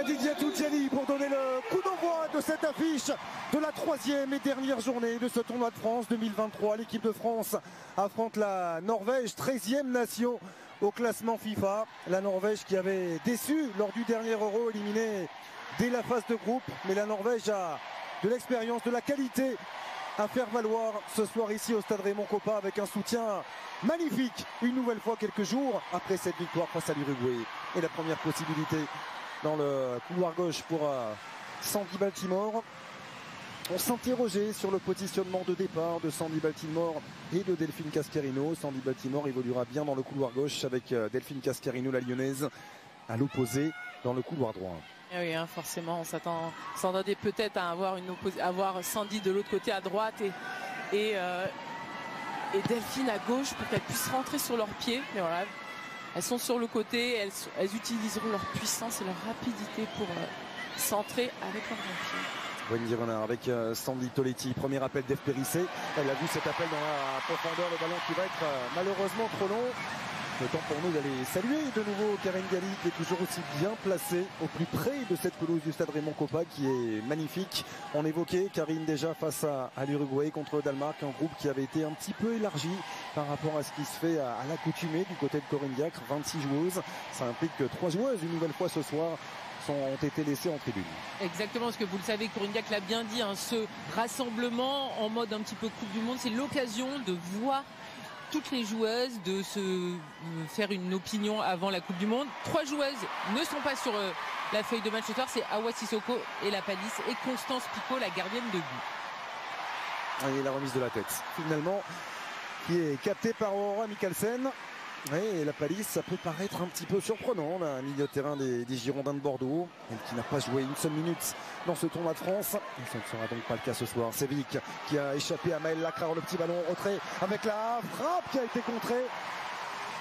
Khadija Toudjani pour donner le coup d'envoi de cette affiche de la troisième et dernière journée de ce tournoi de France 2023. L'équipe de France affronte la Norvège, 13e nation au classement FIFA. La Norvège qui avait déçu lors du dernier Euro, éliminé dès la phase de groupe. Mais la Norvège a de l'expérience, de la qualité à faire valoir ce soir ici au stade Raymond Kopa avec un soutien magnifique. Une nouvelle fois quelques jours après cette victoire face à l'Uruguay. Et la première possibilité dans le couloir gauche pour Sandy Baltimore. On s'interrogeait sur le positionnement de départ de Sandy Baltimore et de Delphine Cascarino. Sandy Baltimore évoluera bien dans le couloir gauche avec Delphine Cascarino, la lyonnaise, à l'opposé dans le couloir droit. Oui, hein, forcément, on s'attendait peut-être à avoir Sandy de l'autre côté à droite et Delphine à gauche pour qu'elles puissent rentrer sur leurs pieds. Mais voilà, elles sont sur le côté, elles utiliseront leur puissance et leur rapidité pour centrer avec leur bon pied. Wendy Renard avec Sandy Toletti. Premier appel d'Eve Périssé. Elle a vu cet appel dans la profondeur. Le ballon qui va être malheureusement trop long. Le temps pour nous d'aller saluer de nouveau Karine Galli qui est toujours aussi bien placée au plus près de cette pelouse du stade Raymond Kopa qui est magnifique. On évoquait Karine déjà face à l'Uruguay contre le Danemark, un groupe qui avait été un petit peu élargi par rapport à ce qui se fait à l'accoutumée du côté de Corinne Diacre, 26 joueuses. Ça implique que 3 joueuses une nouvelle fois ce soir ont été laissées en tribune. Exactement, parce que vous le savez, Corinne Diacre l'a bien dit, hein, ce rassemblement en mode un petit peu Coupe du Monde, c'est l'occasion de voir toutes les joueuses, de se faire une opinion avant la Coupe du Monde. 3 joueuses ne sont pas sur la feuille de match ce soir, c'est Hawa Sissoko et la Palisse et Constance Picot, la gardienne de but. Et la remise de la tête, finalement, qui est captée par Aurora Mikkelsen. Et la Palisse, ça peut paraître un petit peu surprenant, la milieu de terrain des Girondins de Bordeaux, elle qui n'a pas joué une seule minute dans ce tournoi de France. Et ça ne sera donc pas le cas ce soir. C'est Vic qui a échappé à Maëlle Lacrar, le petit ballon en retrait avec la frappe qui a été contrée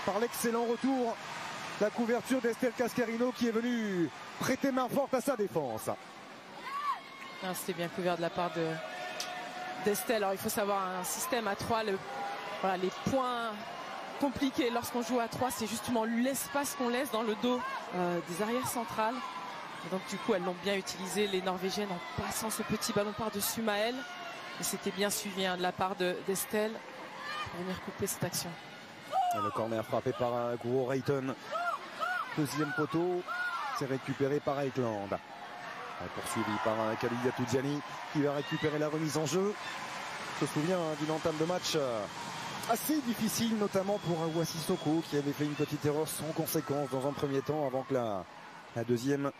par l'excellent retour. La couverture d'Estelle Cascarino qui est venue prêter main forte à sa défense. C'était bien couvert de la part d'Estelle. Alors il faut savoir, un système à 3, voilà, les points compliqué lorsqu'on joue à 3, c'est justement l'espace qu'on laisse dans le dos des arrières centrales. Et donc du coup elles l'ont bien utilisé, les Norvégiennes, en passant ce petit ballon par-dessus Maëlle. Et c'était bien suivi de la part d'Estelle pour venir couper cette action. Et le corner frappé par Guro Reiton. Deuxième poteau, c'est récupéré par Eikeland. Poursuivi par Khadija Toudjani qui va récupérer la remise en jeu. Je me souviens d'une entame de match assez difficile, notamment pour Hawa Sissoko qui avait fait une petite erreur sans conséquence dans un premier temps avant que la deuxième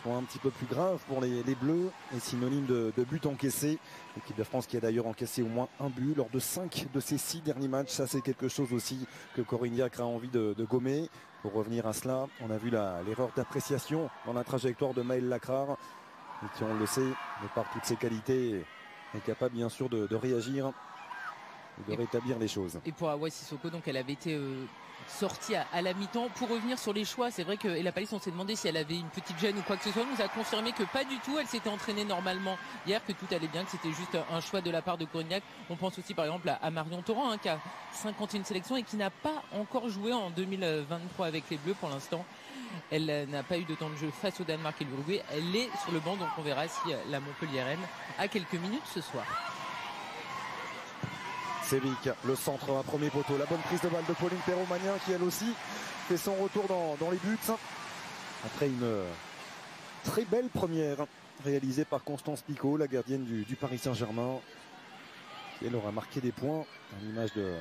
soit un petit peu plus grave pour les Bleus et synonyme de but encaissé. L'équipe de France qui a d'ailleurs encaissé au moins un but lors de 5 de ses 6 derniers matchs. Ça, c'est quelque chose aussi que Corinne Diacre a envie de gommer. Pour revenir à cela, on a vu l'erreur d'appréciation dans la trajectoire de Maëlle Lacrar et qui, on le sait, de par toutes ses qualités, est capable bien sûr de réagir et de rétablir les choses. Et pour Hawa Sissoko, donc elle avait été sortie à la mi-temps. Pour revenir sur les choix, c'est vrai que la Palisse, on s'est demandé si elle avait une petite gêne ou quoi que ce soit. Elle nous a confirmé que pas du tout. Elle s'était entraînée normalement hier, que tout allait bien, que c'était juste un choix de la part de Corinne Diacre. On pense aussi par exemple à Marion Torrent, qui a 51 sélections et qui n'a pas encore joué en 2023 avec les Bleus pour l'instant. Elle n'a pas eu de temps de jeu face au Danemark et l'Uruguay. Elle est sur le banc, donc on verra si la Montpelliéraine a quelques minutes ce soir. Sévic, le centre à premier poteau, la bonne prise de balle de Pauline Perrault-Magnin qui elle aussi fait son retour dans les buts après une très belle première réalisée par Constance Picot, la gardienne du Paris Saint-Germain, qui elle aura marqué des points à l'image de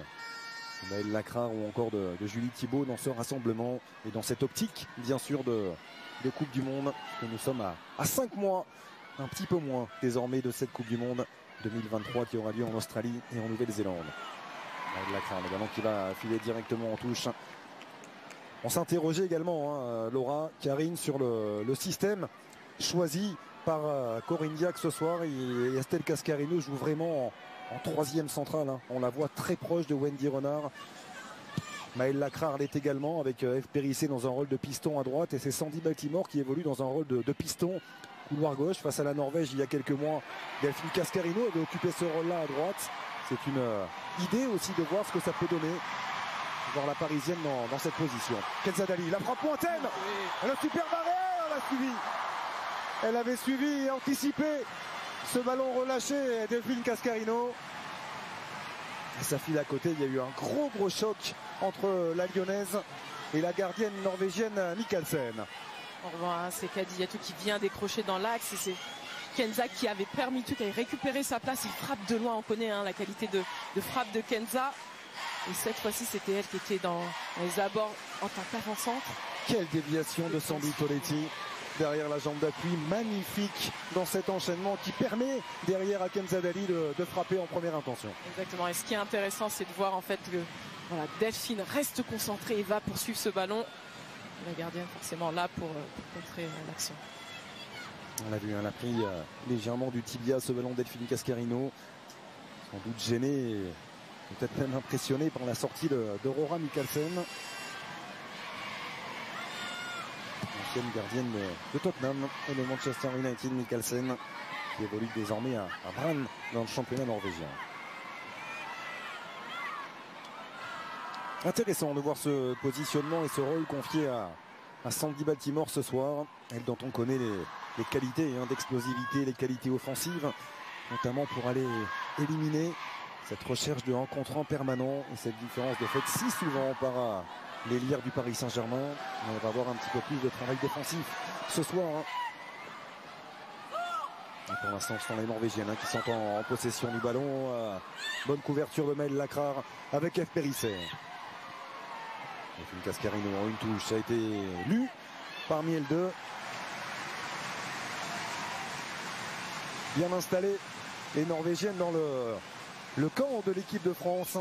Maëlle Lacrar ou encore de Julie Thibault dans ce rassemblement et dans cette optique bien sûr de Coupe du Monde, que nous sommes à 5 mois, un petit peu moins désormais de cette Coupe du Monde 2023 qui aura lieu en Australie et en Nouvelle-Zélande. Le ballon qui va filer directement en touche. On s'interrogeait également, Laura, Karine, sur le système choisi par Corinne Diacre ce soir. Et Estelle Cascarino joue vraiment en troisième centrale. On la voit très proche de Wendy Renard. Maëlle Lacrar l'est également avec Eve Périssé dans un rôle de piston à droite. Et c'est Sandy Baltimore qui évolue dans un rôle de piston couloir gauche face à la Norvège il y a quelques mois. Delphine Cascarino avait occupé ce rôle-là à droite. C'est une idée aussi de voir ce que ça peut donner, voir la Parisienne dans cette position. Kenza Dali, la frappe lointaine, le super barré, elle a suivi. Elle avait suivi et anticipé ce ballon relâché Delphine Cascarino. Et sa file à côté, il y a eu un gros choc entre la lyonnaise et la gardienne norvégienne Mikkelsen. On revoit, c'est Kadiatou qui vient décrocher dans l'axe et c'est Kenza qui avait permis tout, qui avait récupéré sa place. Il frappe de loin, on connaît la qualité de frappe de Kenza. Et cette fois-ci, c'était elle qui était dans les abords en tant qu'avant-centre. Quelle déviation de Sandy Toletti derrière la jambe d'appui, magnifique dans cet enchaînement qui permet derrière à Kenza Dali de frapper en première intention. Exactement, et ce qui est intéressant, c'est de voir en fait que voilà, Delphine reste concentrée et va poursuivre ce ballon. La gardienne forcément là pour contrer l'action. On l'a vu, elle a pris légèrement du tibia ce ballon Delphine Cascarino. Sans doute gêné et peut-être même impressionné par la sortie d'Aurora Mikkelsen. Ancienne gardienne de Tottenham et de Manchester United, Mikkelsen, qui évolue désormais à Brann dans le championnat norvégien. Intéressant de voir ce positionnement et ce rôle confié à Sandy Baltimore ce soir. Elle dont on connaît les qualités d'explosivité, les qualités offensives, notamment pour aller éliminer cette recherche de 1 contre 1 permanent et cette différence de fait si souvent par les lières du Paris Saint-Germain. On va avoir un petit peu plus de travail défensif ce soir. Et pour l'instant, ce sont les Norvégiennes qui sont en possession du ballon. Bonne couverture de Maëlle Lacrar avec F. Périsset. Une Cascarino en une touche, ça a été lu parmi elles deux. Bien installé, les Norvégiennes dans le camp de l'équipe de France.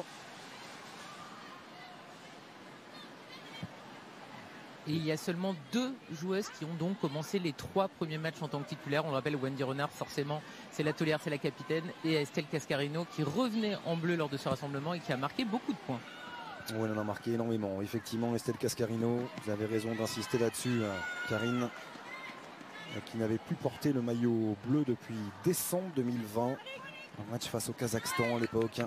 Et il y a seulement 2 joueuses qui ont donc commencé les 3 premiers matchs en tant que titulaire. On le rappelle, Wendy Renard, forcément, c'est la taulière, c'est la capitaine. Et Estelle Cascarino qui revenait en bleu lors de ce rassemblement et qui a marqué beaucoup de points. Oui, elle en a marqué énormément. Effectivement, Estelle Cascarino, vous avez raison d'insister là-dessus, Karine, qui n'avait plus porté le maillot bleu depuis décembre 2020. Un match face au Kazakhstan à l'époque.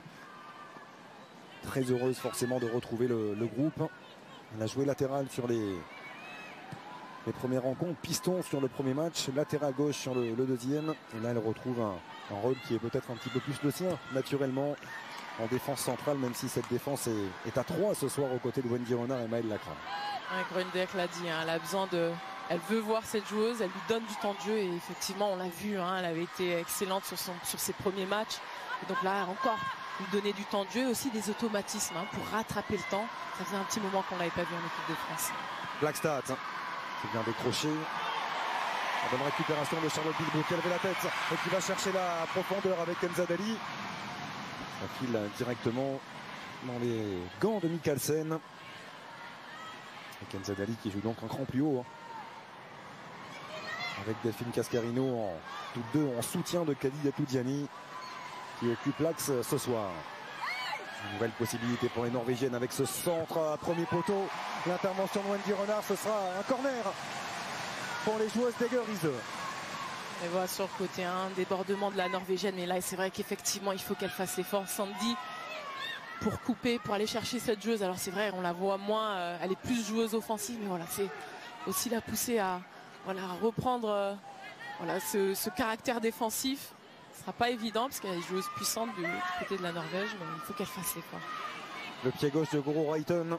Très heureuse forcément de retrouver le groupe. Elle a joué latéral sur les premières rencontres, piston sur le premier match, latéral gauche sur le deuxième. Et là, elle retrouve un rôle qui est peut-être un petit peu plus le sien, naturellement, en défense centrale, même si cette défense est à 3 ce soir aux côtés de Wendy Renard et Maëlle Lacrar. Grundek l'a dit, elle a besoin elle veut voir cette joueuse, elle lui donne du temps de jeu et effectivement on l'a vu, elle avait été excellente sur ses premiers matchs. Et donc là encore, lui donner du temps de jeu et aussi des automatismes pour rattraper le temps. Ça faisait un petit moment qu'on ne l'avait pas vu en équipe de France. Blackstad qui vient décrocher. La bonne récupération de Charlotte Bilbao qui a levé la tête et qui va chercher la profondeur avec Kenza Dali. Ça file directement dans les gants de Mikkelsen. Et Kenza Dali qui joue donc un cran plus haut. Avec Delphine Cascarino toutes deux en soutien de Kadiatou Diani qui occupe l'axe ce soir. Une nouvelle possibilité pour les Norvégiennes avec ce centre à premier poteau. L'intervention de Wendy Renard, ce sera un corner pour les joueuses d'Egerise. Et voilà sur le côté un débordement de la Norvégienne, mais là c'est vrai qu'effectivement il faut qu'elle fasse l'effort, Sandy, pour couper, pour aller chercher cette joueuse. Alors c'est vrai, on la voit moins, elle est plus joueuse offensive, mais voilà, c'est aussi la pousser à reprendre ce caractère défensif. Ce ne sera pas évident parce qu'elle est joueuse puissante du côté de la Norvège, mais il faut qu'elle fasse l'effort. Le pied gauche de Guro Reiten.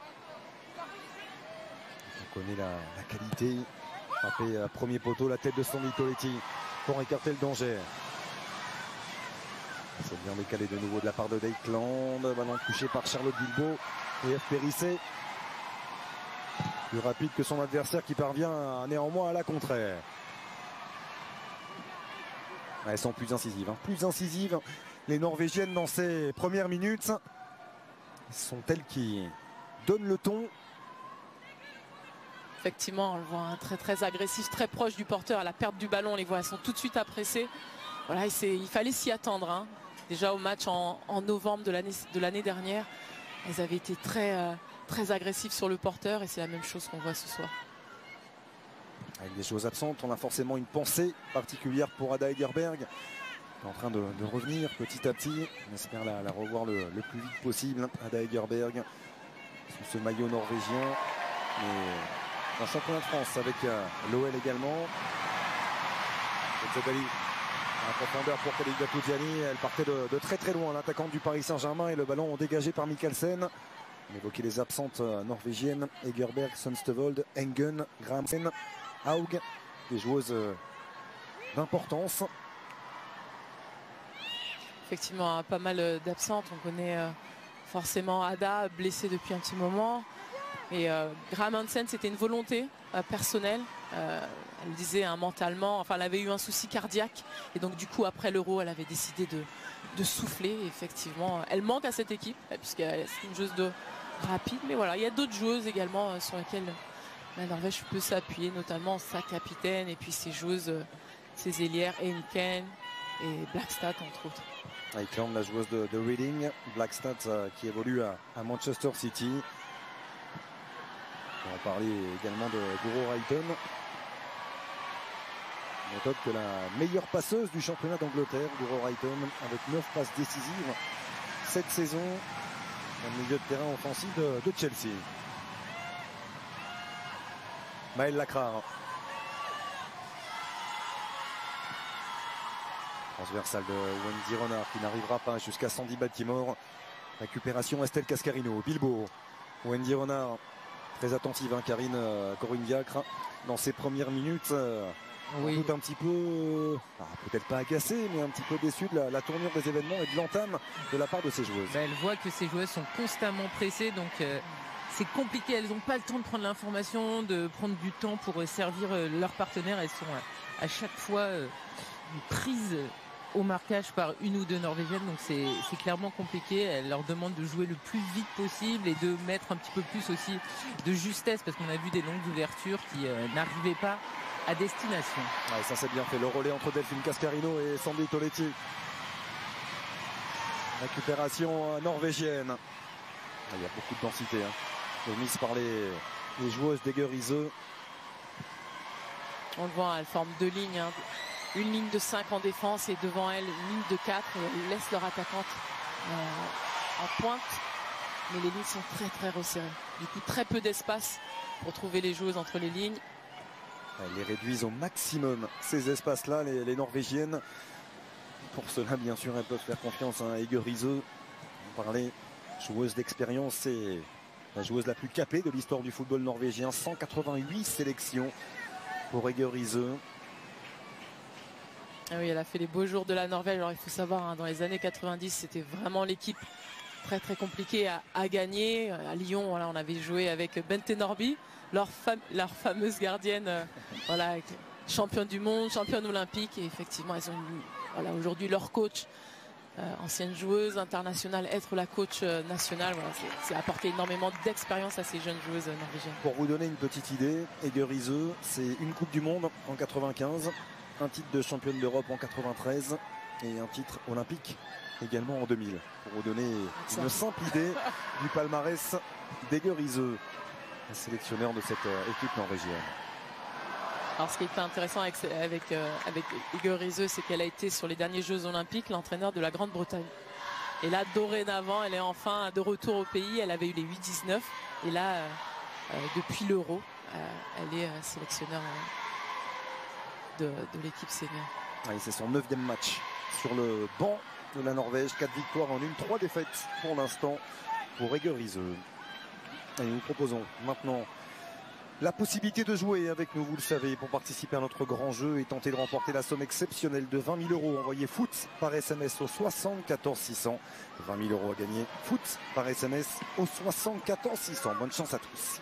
On connaît la qualité. Frappé à premier poteau, la tête de Sandy Toletti pour écarter le danger. C'est bien décalé de nouveau de la part de Deikland. Ballon touché par Charlotte Bilbao et F. Périsset. Plus rapide que son adversaire qui parvient néanmoins à la contrer. Elles sont plus incisives. Plus incisives. Les Norvégiennes dans ces premières minutes. Ce sont elles qui donnent le ton. Effectivement, on le voit très très agressif, très proche du porteur à la perte du ballon. On les voit, elles sont tout de suite pressées. Voilà, il fallait s'y attendre. Déjà au match en novembre de l'année dernière, elles avaient été très agressives sur le porteur et c'est la même chose qu'on voit ce soir. Avec des choses absentes, on a forcément une pensée particulière pour Ada Egerberg. En train de revenir petit à petit. On espère la revoir le plus vite possible. Ada Egerberg sous ce maillot norvégien. Mais Un championnat de France avec l'OL également. Zebali en profondeur pour Khalid Gatoudiani. Elle partait de très très loin, l'attaquante du Paris Saint-Germain, et le ballon dégagé par Mikkelsen. On évoquait les absentes norvégiennes, Egerberg, Sønstevold, Engen, Grahamsen, Haug, des joueuses d'importance. Effectivement, pas mal d'absentes. On connaît forcément Ada, blessée depuis un petit moment. Et Graham Hansen, c'était une volonté personnelle. Elle disait mentalement, enfin elle avait eu un souci cardiaque. Et donc du coup, après l'Euro, elle avait décidé de souffler. Et effectivement, elle manque à cette équipe, puisqu'elle est une joueuse rapide. Mais voilà, il y a d'autres joueuses également sur lesquelles la Norvège peut s'appuyer, notamment sa capitaine et puis ses joueuses, ses ailières, Henken et Blackstad, entre autres. Eikeland, la joueuse de Reading, Blackstad qui évolue à Manchester City. On va parler également de Guro Reiten. On note que la meilleure passeuse du championnat d'Angleterre, Guro Reiten, avec 9 passes décisives cette saison, en milieu de terrain offensif de Chelsea. Maëlle Lacrar. Transversale de Wendy Renard qui n'arrivera pas jusqu'à Sandy Baltimore. Récupération Estelle Cascarino. Bilbao. Wendy Renard très attentive, Karine Corine-Diacre dans ses premières minutes. Oui. Doute un petit peu, peut-être pas agacée, mais un petit peu déçue de la tournure des événements et de l'entame de la part de ses joueuses. Elle voit que ses joueuses sont constamment pressées, donc c'est compliqué. Elles n'ont pas le temps de prendre l'information, de prendre du temps pour servir leurs partenaires. Elles sont à chaque fois prises au marquage par une ou deux Norvégiennes, donc c'est clairement compliqué. Elle leur demande de jouer le plus vite possible et de mettre un petit peu plus aussi de justesse, parce qu'on a vu des longues ouvertures qui n'arrivaient pas à destination. Ouais, ça c'est bien fait, le relais entre Delphine Cascarino et Sandy Toletti. Récupération norvégienne. Il y a beaucoup de densité, mise par les joueuses d'Egerisö. On le voit, elle forme deux lignes, une ligne de 5 en défense et devant elle une ligne de 4, et elles laissent leur attaquante en pointe, mais les lignes sont très très resserrées, du coup très peu d'espace pour trouver les joueuses entre les lignes. Elles les réduisent au maximum, ces espaces là, les Norvégiennes. Pour cela bien sûr elles peuvent faire confiance à Egerisö. On parlait joueuse d'expérience, c'est la joueuse la plus capée de l'histoire du football norvégien. 188 sélections pour Egerisö. Ah oui, elle a fait les beaux jours de la Norvège. Alors il faut savoir, dans les années 90, c'était vraiment l'équipe très très compliquée à gagner. À Lyon, voilà, on avait joué avec Bente Nordby, leur fameuse gardienne, voilà, championne du monde, championne olympique. Et effectivement, elles ont aujourd'hui leur coach, ancienne joueuse internationale, être la coach nationale. Voilà, c'est apporter énormément d'expérience à ces jeunes joueuses norvégiennes. Pour vous donner une petite idée, Egerisö, c'est une Coupe du Monde en 95. Un titre de championne d'Europe en 93 et un titre olympique également en 2000. Pour vous donner une simple idée du palmarès d'Egerisö, sélectionneur de cette équipe norvégienne. Alors ce qui est intéressant avec Egerisö, c'est qu'elle a été sur les derniers Jeux Olympiques l'entraîneur de la Grande-Bretagne. Et là, dorénavant, elle est enfin de retour au pays. Elle avait eu les 8-19 et là, depuis l'Euro, elle est sélectionneur de l'équipe senior. C'est son 9e match sur le banc de la Norvège. 4 victoires en 3 défaites pour l'instant pour Egerisö. Et nous proposons maintenant la possibilité de jouer avec nous, vous le savez, pour participer à notre grand jeu et tenter de remporter la somme exceptionnelle de 20 000 €. Envoyez foot par SMS au 74 600. 20 000 € à gagner. Foot par SMS au 74 600. Bonne chance à tous.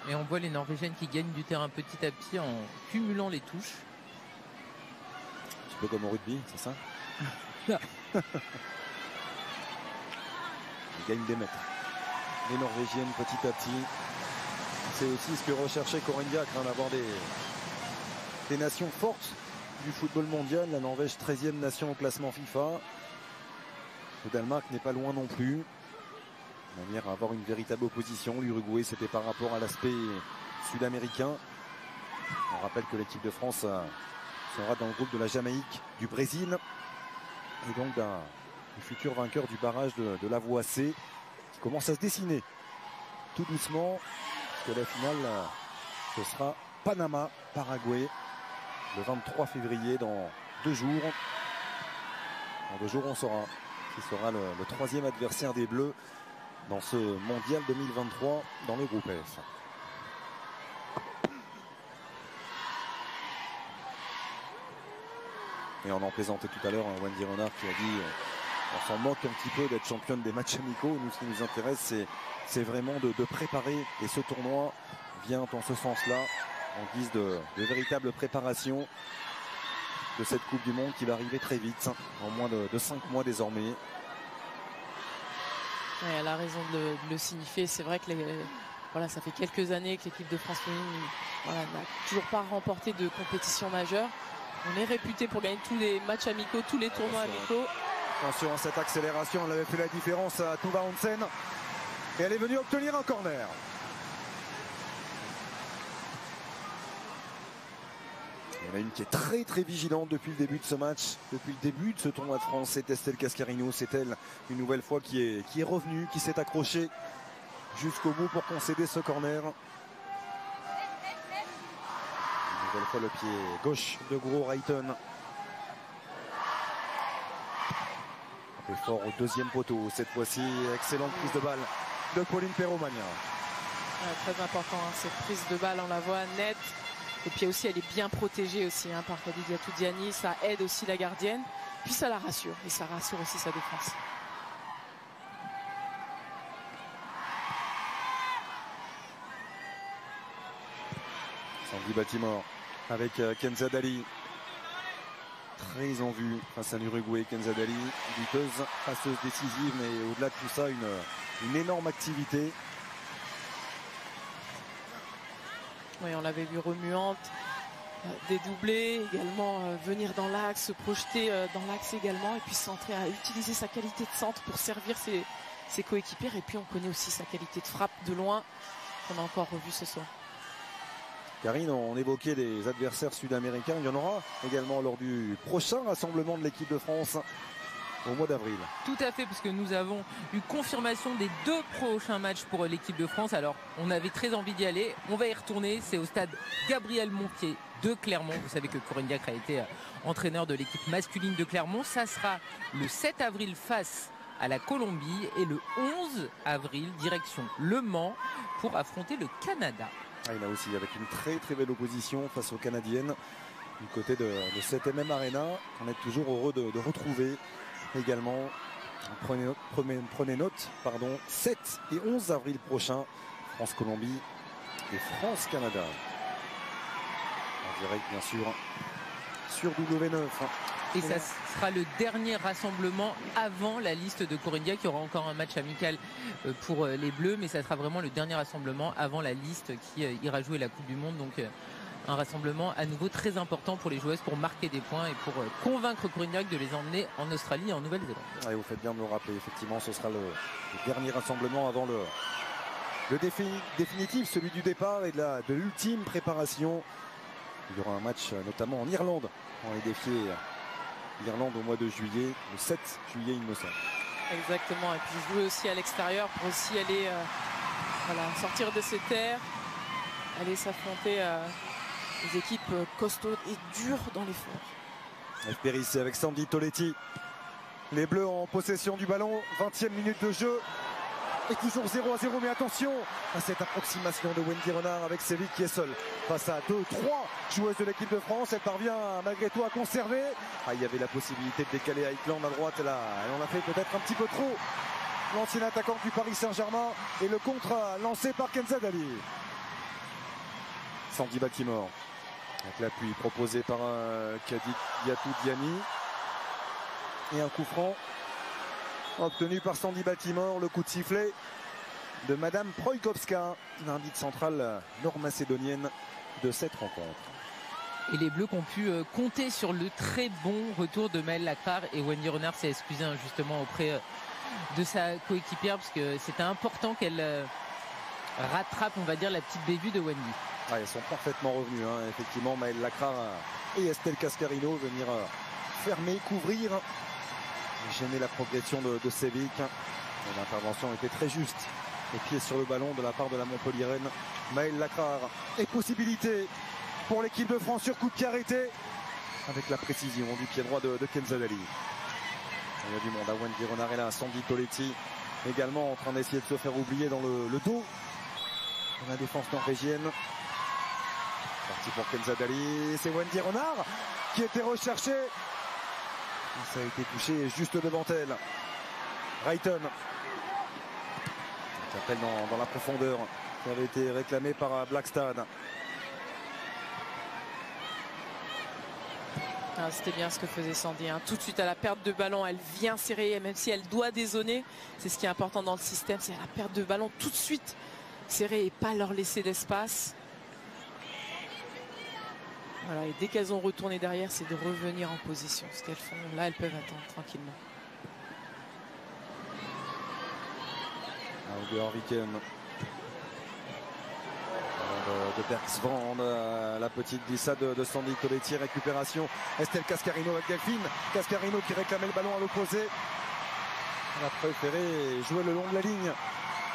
Et on voit les Norvégiennes qui gagnent du terrain petit à petit en cumulant les touches. Un petit peu comme au rugby, c'est ça? Ils gagnent des mètres. Les Norvégiennes petit à petit. C'est aussi ce que recherchait Corine-Diacre, d'avoir des nations fortes du football mondial. La Norvège 13e nation au classement FIFA. Le Danemark n'est pas loin non plus. De manière à avoir une véritable opposition. L'Uruguay, c'était par rapport à l'aspect sud-américain. On rappelle que l'équipe de France sera dans le groupe de la Jamaïque, du Brésil et donc du futur vainqueur du barrage de la voie C qui commence à se dessiner tout doucement, que la finale ce sera Panama-Paraguay le 23 février dans 2 jours. Dans 2 jours on saura qui sera le 3e adversaire des Bleus dans ce mondial 2023 dans le groupe F. Et on en plaisantait tout à l'heure, Wendy Renard qui a dit on s'en moque un petit peu d'être championne des matchs amicaux. Nous, ce qui nous intéresse, c'est vraiment de préparer. Et ce tournoi vient en ce sens-là, en guise de véritable préparation de cette Coupe du Monde qui va arriver très vite, en moins de 5 mois désormais. Ouais, elle a raison de le signifier. C'est vrai que voilà, ça fait quelques années que l'équipe de France féminine n'a toujours pas remporté de compétition majeure. On est réputé pour gagner tous les matchs amicaux, tous les tournois amicaux. Attention à cette accélération, elle avait fait la différence à Tuva Hansen. Et elle est venue obtenir un corner. Il y en a une qui est très très vigilante depuis le début de ce match, depuis le début de ce tournoi de France. C'est Estelle Cascarino, c'est elle une nouvelle fois qui est revenue, qui s'est accrochée jusqu'au bout pour concéder ce corner. Une nouvelle fois le pied gauche de Guro Reiten. Un peu fort au 2e poteau cette fois-ci. Excellente prise de balle de Pauline Perromagnin. Ouais, très important cette prise de balle, on la voit nette. Et puis aussi elle est bien protégée aussi par Khadijatou Diani. Ça aide aussi la gardienne. Puis ça la rassure. Et ça rassure aussi sa défense. Sandy Baltimore avec Kenza Dali. Très en vue face à l'Uruguay. Kenza Dali, buteuse, passeuse décisive, mais au-delà de tout ça, une énorme activité. Oui, on l'avait vu remuante, dédoubler, également venir dans l'axe, se projeter dans l'axe également, et puis centrer à utiliser sa qualité de centre pour servir ses coéquipières. Et puis on connaît aussi sa qualité de frappe de loin, qu'on a encore revu ce soir. Karine, on évoquait les adversaires sud-américains. Il y en aura également lors du prochain rassemblement de l'équipe de France au mois d'avril. Tout à fait, parce que nous avons eu confirmation des 2 prochains matchs pour l'équipe de France. Alors, on avait très envie d'y aller. On va y retourner. C'est au stade Gabriel Montier de Clermont. Vous savez que Corinne Diacre a été entraîneur de l'équipe masculine de Clermont. Ça sera le 7 avril face à la Colombie et le 11 avril direction Le Mans pour affronter le Canada. Ah, il a aussi avec une très très belle opposition face aux Canadiennes du côté de cette MM Arena. On est toujours heureux de retrouver également. Prenez note, 7 et 11 avril prochain, France-Colombie et France-Canada. En direct bien sûr sur W9. Et ça sera le dernier rassemblement avant la liste de Corinne Diacre. Il y aura encore un match amical pour les Bleus, mais ça sera vraiment le dernier rassemblement avant la liste qui ira jouer la Coupe du Monde. Donc un rassemblement à nouveau très important pour les joueuses pour marquer des points et pour convaincre Corinne Diacre de les emmener en Australie et en Nouvelle-Zélande. Et vous faites bien de me le rappeler, effectivement, ce sera le dernier rassemblement avant le définitif, celui du départ et de l'ultime préparation. Il y aura un match notamment en Irlande. On va défier l'Irlande au mois de juillet, le 7 juillet il me semble. Exactement, et puis jouer aussi à l'extérieur pour aussi aller sortir de ses terres, aller s'affronter des équipes costaudes et dures dans l'effort. F. Périssé avec Sandy Toletti. Les Bleus en possession du ballon, 20e minute de jeu. Et toujours 0-0, mais attention à cette approximation de Wendy Renard avec Séville qui est seule face à 2-3 joueuses de l'équipe de France. Elle parvient malgré tout à conserver. Il y avait la possibilité de décaler Aikland à droite, elle en a fait peut-être un petit peu trop. L'ancienne attaquante du Paris Saint-Germain et le contre lancé par Kenza Dali. Sandy Baltimore avec l'appui proposé par Khadijatou Diani. Et un coup franc obtenu par Sandy Baltimore, le coup de sifflet de Madame Projkowska, l'arbitre centrale nord-macédonienne de cette rencontre. Et les Bleus qui ont pu compter sur le très bon retour de Maëlle Lacrar, et Wendy Renard s'est excusée justement auprès de sa coéquipière parce que c'était important qu'elle rattrape, on va dire, la petite bévue de Wendy. Ah, ils sont parfaitement revenus, hein. Effectivement, Maëlle Lacrar et Estelle Cascarino venir fermer, couvrir, gêner la progression de Sévic. L'intervention était très juste. Les pieds sur le ballon de la part de la Montpelliéraine Maëlle Lacrar. Et possibilité pour l'équipe de France sur coup de pied arrêté avec la précision du pied droit de Kenza Dali. Il y a du monde à Wendy Renard et là Sandy Toletti également en train d'essayer de se faire oublier dans le dos de la défense norvégienne. Parti pour Kenza Dali, c'est Wendy Renard qui était recherchée. Et ça a été touché juste devant elle. Rayton qui appelle dans la profondeur qui avait été réclamé par Blackstad. Ah, c'était bien ce que faisait Sandy, hein. Tout de suite à la perte de ballon, elle vient serrer, et même si elle doit dézoner, c'est ce qui est important dans le système, c'est à la perte de ballon tout de suite serrer et pas leur laisser d'espace. Voilà, et dès qu'elles ont retourné derrière, c'est de revenir en position. Ce qu'elles font, là, elles peuvent attendre tranquillement. Weekend de Bergsvand, la petite glissade de Sandy Toletti, récupération Estelle Cascarino avec Delphine Cascarino qui réclamait le ballon à l'opposé. Elle a préféré jouer le long de la ligne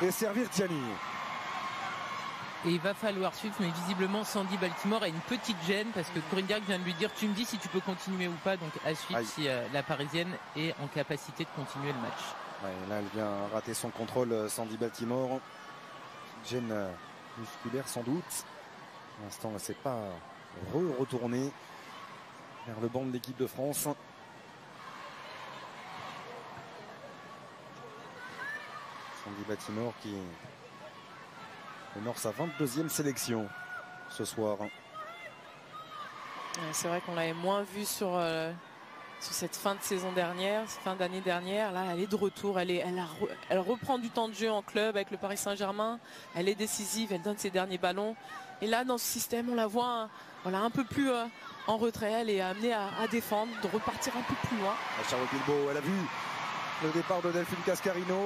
et servir Tiani. Et il va falloir suivre, mais visiblement Sandy Baltimore a une petite gêne parce que Corinne Diacre vient de lui dire tu me dis si tu peux continuer ou pas, donc à suivre si la Parisienne est en capacité de continuer le match. Ouais, là elle vient rater son contrôle, Sandy Baltimore. Gêne musculaire sans doute. Pour l'instant elle ne s'est pas retournée vers le banc de l'équipe de France. Sandy Baltimore qui honore sa 22e sélection ce soir. C'est vrai qu'on l'avait moins vu sur cette fin de saison dernière, fin d'année dernière. Là, elle est de retour. Elle reprend du temps de jeu en club avec le Paris Saint-Germain. Elle est décisive. Elle donne ses derniers ballons. Et là, dans ce système, on la voit un peu plus en retrait. Elle est amenée à défendre, de repartir un peu plus loin. Charlotte Bilbao, elle a vu le départ de Delphine Cascarino.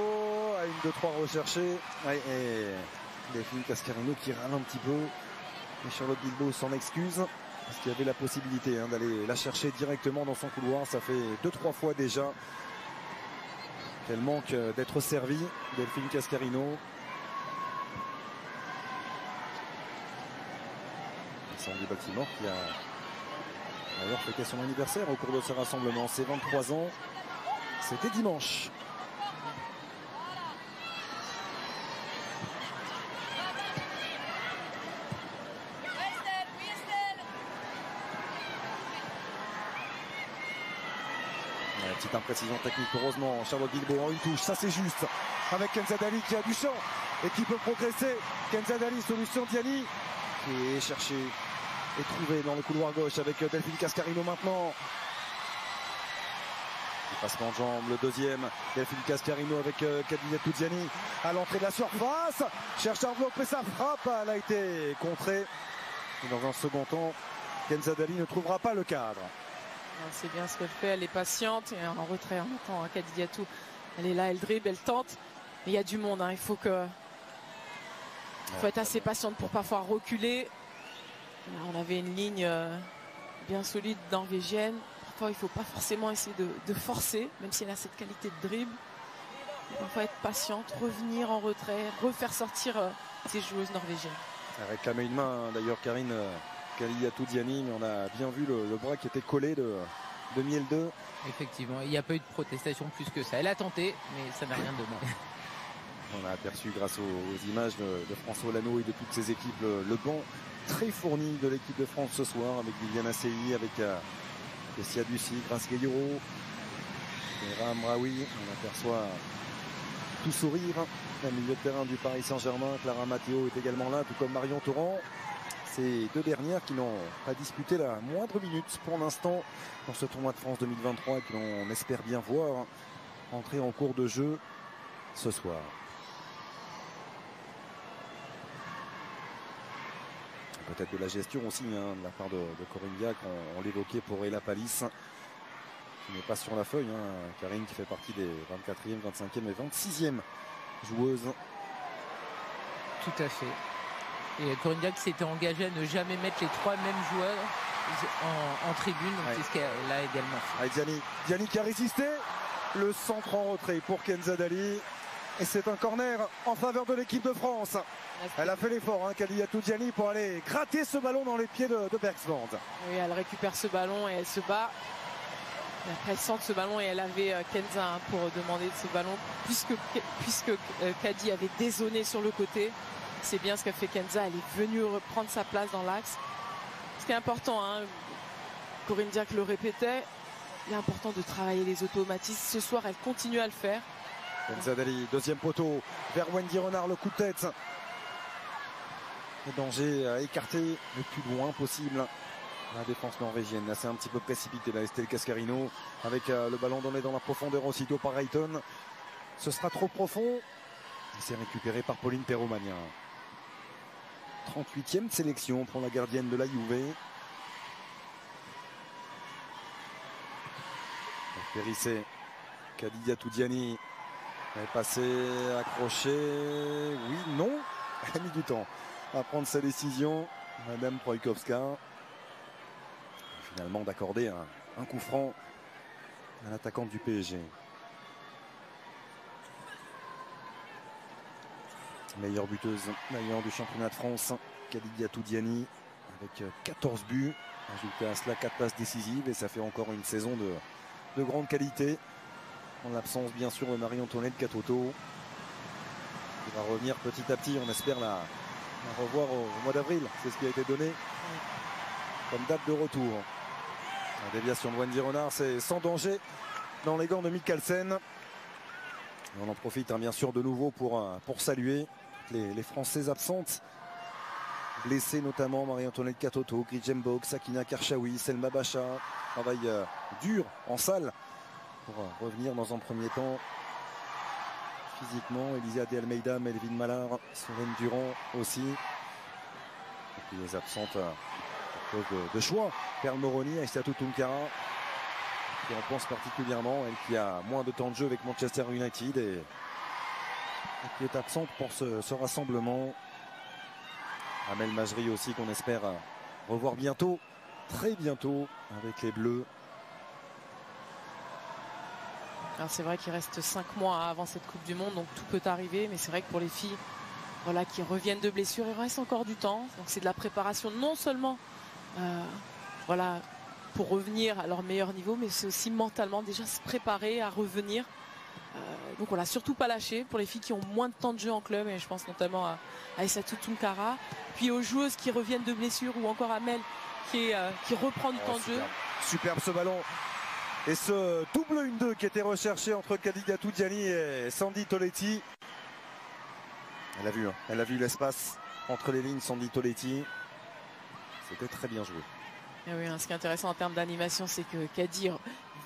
À une, 2, 3 recherchée. Et Delphine Cascarino qui râle un petit peu. Et Charlotte Bilbao s'en excuse. Parce qu'il y avait la possibilité d'aller la chercher directement dans son couloir. Ça fait 2-3 fois déjà qu'elle manque d'être servie, Delphine Cascarino. Sandy Baltimore qui a d'ailleurs fêté son anniversaire au cours de ce rassemblement. C'est 23 ans. C'était dimanche. Petite imprécision technique, heureusement Charlotte Bilbao en une touche, ça c'est juste avec Kenza Dali qui a du champ et qui peut progresser. Kenza Dali, solution Diani qui est cherché et trouvé dans le couloir gauche avec Delphine Cascarino maintenant. Le passement de jambe, le deuxième, Delphine Cascarino avec Kadija Toudiani à l'entrée de la surface, cherche à envelopper sa frappe, elle a été contrée. Et dans un second temps, Kenza Dali ne trouvera pas le cadre. C'est bien ce qu'elle fait, elle est patiente et en retrait en mettant Kadidiatou. Elle est là, elle dribble, elle tente. Mais il y a du monde, il faut être assez patiente pour parfois reculer. Là, on avait une ligne bien solide norvégienne. Parfois, il ne faut pas forcément essayer de forcer, même si elle a cette qualité de dribble. Il faut être patiente, revenir en retrait, refaire sortir ces joueuses norvégiennes. Elle réclamait une main, d'ailleurs, Karine Kaliyatou Diani, mais on a bien vu le bras qui était collé de Miel 2. Effectivement, il n'y a pas eu de protestation plus que ça. Elle a tenté, mais ça n'a rien donné. On a aperçu grâce aux images de François Olano et de toutes ses équipes le banc très fourni de l'équipe de France ce soir avec Viviane Assey, avec Kessia Ducy, Grace Gayoro et Raham Raoui. On aperçoit tout sourire. La milieu de terrain du Paris Saint-Germain, Clara Matteo est également là, tout comme Marion Torrent. Ces deux dernières qui n'ont pas disputé la moindre minute pour l'instant dans ce tournoi de France 2023 et que l'on espère bien voir entrer en cours de jeu ce soir. Peut-être de la gestion aussi de la part de Corinne Diacre, on l'évoquait pour Ella Palis qui n'est pas sur la feuille. Karine qui fait partie des 24e, 25e et 26e joueuses Tout à fait. Et Corinne Diacre s'était engagée à ne jamais mettre les 3 mêmes joueurs en tribune, donc c'est ce qu'elle a également fait. Diani qui a résisté, le centre en retrait pour Kenza Dali, et c'est un corner en faveur de l'équipe de France. Elle a fait l'effort, Kadidiatou Diani, pour aller gratter ce ballon dans les pieds de Bergsvand. Oui, elle récupère ce ballon et elle se bat. Et après, elle centre ce ballon et elle avait Kenza pour demander de ce ballon, puisque Kadi avait dézonné sur le côté. C'est bien ce qu'a fait Kenza, elle est venue reprendre sa place dans l'axe. Ce qui est important, Corinne Diacre le répétait, il est important de travailler les automatismes. Ce soir, elle continue à le faire. Kenza Dali, deuxième poteau, vers Wendy Renard, le coup de tête. Le danger à écarter le plus loin possible. La défense norvégienne, là c'est un petit peu précipité, là Estelle Cascarino, avec le ballon donné dans la profondeur aussitôt par Rayton. Ce sera trop profond. C'est récupéré par Pauline Perromagnin. 38e sélection pour la gardienne de la Juve. Périssé, Kadidiatou Diani est passé, accroché, oui, non, elle a mis du temps à prendre sa décision, Madame Projkowska, finalement d'accorder un coup franc à l'attaquante du PSG. Meilleure buteuse d'ailleurs du championnat de France, Kadidiatou Diani, avec 14 buts, ajouté à cela 4 passes décisives, et ça fait encore une saison de grande qualité, en l'absence bien sûr de Marie-Antoinette Katoto, qui va revenir petit à petit, on espère la revoir au mois d'avril, c'est ce qui a été donné comme date de retour. La déviation de Wendy Renard, c'est sans danger dans les gants de Mikkelsen. On en profite bien sûr de nouveau pour saluer les Françaises absentes, blessées notamment Marie-Antoinette Katoto, Gridjem Bog, Sakina Karchaoui, Selma Bacha. Travail dur en salle pour revenir dans un premier temps physiquement. Elisa de Almeida, Melvin Mallard, Solène Durand aussi. Et puis les absentes à cause de choix. Perle Moroni, Aïssatou Tunkara, qui en pense particulièrement, elle qui a moins de temps de jeu avec Manchester United et qui est absente pour ce rassemblement. Amel Majri aussi, qu'on espère revoir bientôt, très bientôt, avec les Bleus. C'est vrai qu'il reste 5 mois avant cette Coupe du Monde, donc tout peut arriver, mais c'est vrai que pour les filles qui reviennent de blessures, il reste encore du temps. Donc c'est de la préparation non seulement pour revenir à leur meilleur niveau, mais c'est aussi mentalement déjà se préparer à revenir. Donc on l'a surtout pas lâché pour les filles qui ont moins de temps de jeu en club, et je pense notamment à Aïssatou Tunkara, puis aux joueuses qui reviennent de blessures, ou encore Amel qui reprend du temps de jeu. Superbe ce ballon. Et ce double 1-2 qui était recherché entre Kadidiatou Diani et Sandy Toletti. Elle a vu l'espace entre les lignes, Sandy Toletti. C'était très bien joué. Et oui, ce qui est intéressant en termes d'animation, c'est que Kadir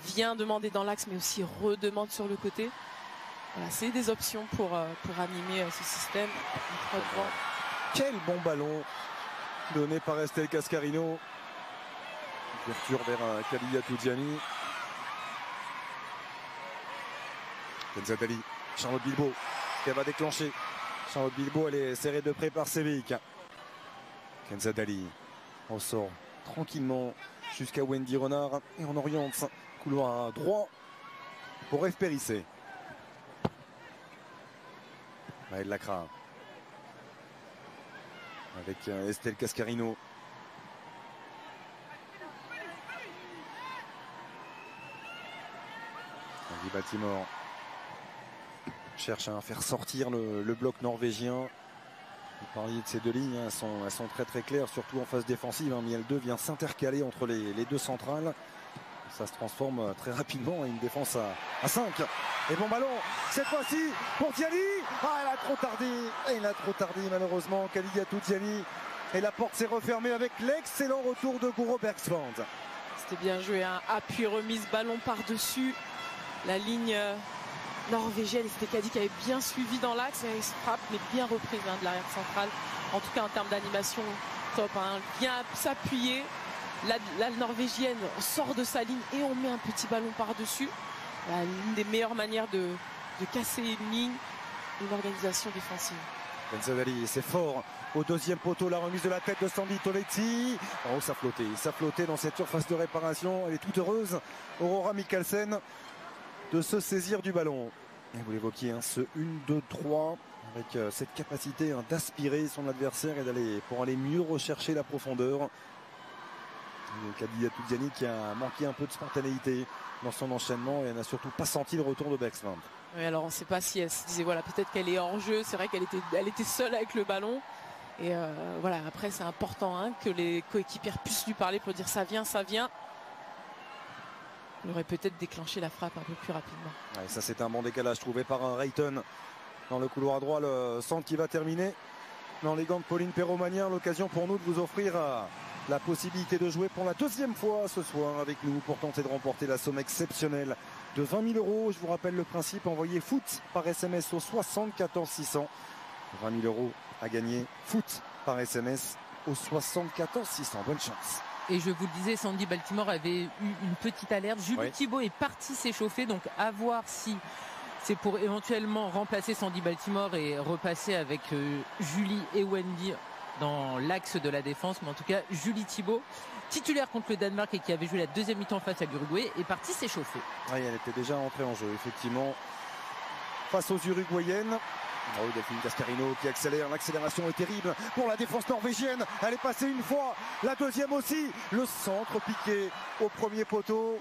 vient demander dans l'axe, mais aussi redemande sur le côté. Voilà, c'est des options pour animer ce système. Quel bon ballon donné par Estelle Cascarino. Ouverture vers Kadidiatou Diani. Kenza Dali, Charlotte Bilbao, qui va déclencher. Charlotte Bilbao, elle est serrée de près par Sévic. Kenza Dali, on sort tranquillement jusqu'à Wendy Renard et on oriente couloir droit pour Eve Périssé. Maëlle Lacra avec Estelle Cascarino. Andy Baltimore cherche à faire sortir le bloc norvégien. Vous parliez de ces deux lignes, elles sont très très claires, surtout en phase défensive. Miel 2 vient s'intercaler entre les deux centrales. Ça se transforme très rapidement en une défense à 5. Et bon ballon, cette fois-ci pour Diani. Elle a trop tardé malheureusement, Kadidiatou Diani. Et la porte s'est refermée avec l'excellent retour de Guro Bergsvand. C'était bien joué, appui remise, ballon par-dessus la ligne norvégienne. C'était Kadi qui avait bien suivi dans l'axe, et se frappe mais bien reprise de l'arrière centrale. En tout cas en termes d'animation, top. Bien s'appuyer. La norvégienne sort de sa ligne et on met un petit ballon par-dessus. L'une des meilleures manières de casser une ligne, une organisation défensive. Benzadali, c'est fort. Au deuxième poteau, la remise de la tête de Sandy Toletti. Oh, ça flottait dans cette surface de réparation. Elle est toute heureuse, Aurora Mikkelsen, de se saisir du ballon. Et vous l'évoquiez, hein, ce 1-2-3 avec cette capacité d'aspirer son adversaire et d'aller pour aller mieux rechercher la profondeur. Khadija Toudiani qui a manqué un peu de spontanéité dans son enchaînement et elle n'a surtout pas senti le retour de Bergsvand. Oui, alors on ne sait pas si elle se disait voilà, peut-être qu'elle est hors jeu. C'est vrai qu'elle était seule avec le ballon. Et voilà, après c'est important hein, que les coéquipières puissent lui parler pour dire ça vient, ça vient. Il aurait peut-être déclenché la frappe un peu plus rapidement. Ouais, ça c'est un bon décalage trouvé par un Rayton dans le couloir droit. Le centre qui va terminer dans les gants de Pauline Perromagnin. L'occasion pour nous de vous offrir la possibilité de jouer pour la deuxième fois ce soir avec nous pour tenter de remporter la somme exceptionnelle de 20 000 €. Je vous rappelle le principe, envoyez foot par SMS au 74 600. 20 000 € à gagner, foot par SMS au 74 600. Bonne chance. Et je vous le disais, Sandy Baltimore avait eu une petite alerte. Julie Thibault est partie s'échauffer, donc à voir si c'est pour éventuellement remplacer Sandy Baltimore et repasser avec Julie et Wendy dans l'axe de la défense. Mais en tout cas, Julie Thibault, titulaire contre le Danemark et qui avait joué la deuxième mi-temps face à l'Uruguay, est partie s'échauffer. Oui, elle était déjà entrée en jeu, effectivement, face aux Uruguayennes. Oh, Delphine Cascarino qui accélère, l'accélération est terrible pour la défense norvégienne. Elle est passée une fois, la deuxième aussi. Le centre piqué au premier poteau.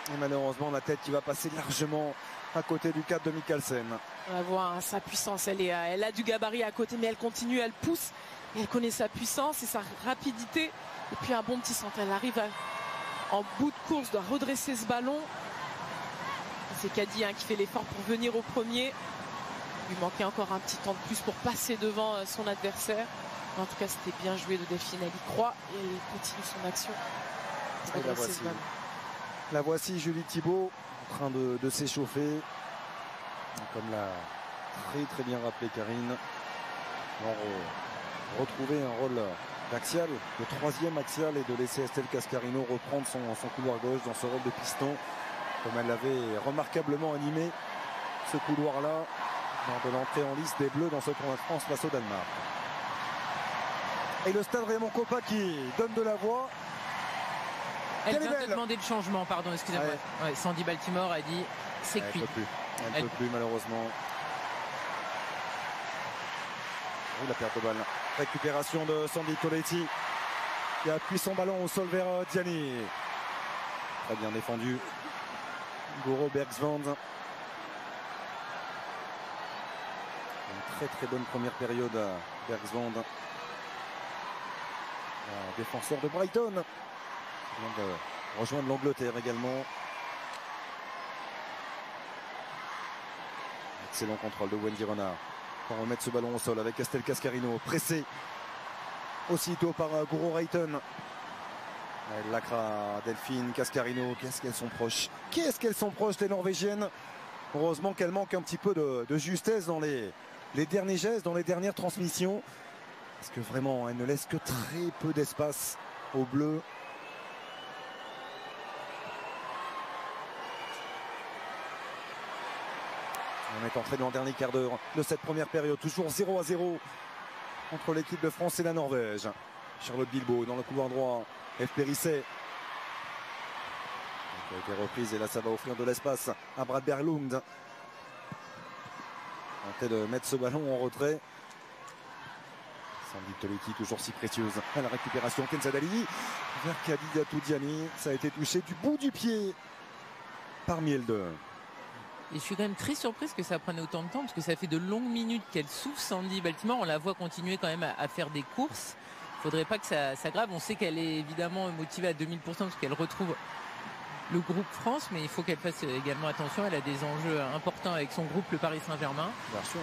Et malheureusement, la tête qui va passer largement à côté du cadre de Mikkelsen. On va voir hein, sa puissance. Elle a du gabarit à côté, mais elle continue, elle pousse. Et elle connaît sa puissance et sa rapidité. Et puis un bon petit centre. Elle arrive en bout de course, doit redresser ce ballon. C'est Kadi hein, qui fait l'effort pour venir au premier. Il lui manquait encore un petit temps de plus pour passer devant son adversaire. Mais en tout cas, c'était bien joué de Delphine. Elle y croit et elle continue son action. La voici, Julie Thibault, en train de s'échauffer. Comme l'a très bien rappelé Karine. Retrouver un rôle d'axial, le troisième axial, et de laisser Estelle Cascarino reprendre son couloir gauche dans ce rôle de piston. Comme elle avait remarquablement animé ce couloir-là lors de l'entrée en lice des Bleus dans ce tournoi de France face au Danemark. Et le stade Raymond Kopa qui donne de la voix. Elle vient de demander le changement, pardon, excusez-moi. Ouais, Sandy Baltimore a dit c'est cuit. Elle ne peut plus malheureusement. Oh, la perte de balle. Récupération de Sandy Toletti qui appuie son ballon au sol vers Diani. Très bien défendu. Goro Bergsvand. Une très bonne première période à Bergsvand. Défenseur de Brighton. Il vient de rejoindre l'Angleterre également. Excellent contrôle de Wendy Renard pour remettre ce ballon au sol avec Estelle Cascarino. Pressé aussitôt par Guro Reiten. Elle lacra Delphine Cascarino. Qu'est-ce qu'elles sont proches les Norvégiennes. Heureusement qu'elles manquent un petit peu de justesse dans les derniers gestes, dans les dernières transmissions. Parce que vraiment, elles ne laissent que très peu d'espace aux Bleus. On est entré dans le dernier quart d'heure de cette première période. Toujours 0-0 entre l'équipe de France et la Norvège. Charlotte Bilbao dans le couloir droit. F. Périsset qui a été reprise et là ça va offrir de l'espace à Brad Berglund. Tenter de mettre ce ballon en retrait. Sandy Toletti toujours si précieuse à la récupération. Kenzadali vers Khadija Toudiani. Ça a été touché du bout du pied par Mielde. Et je suis quand même très surprise que ça prenne autant de temps parce que ça fait de longues minutes qu'elle souffle, Sandy Baltimore. On la voit continuer quand même à faire des courses. Il ne faudrait pas que ça s'aggrave. On sait qu'elle est évidemment motivée à 2000% parce qu'elle retrouve le groupe France, mais il faut qu'elle fasse également attention. Elle a des enjeux importants avec son groupe, le Paris Saint-Germain. Bien sûr.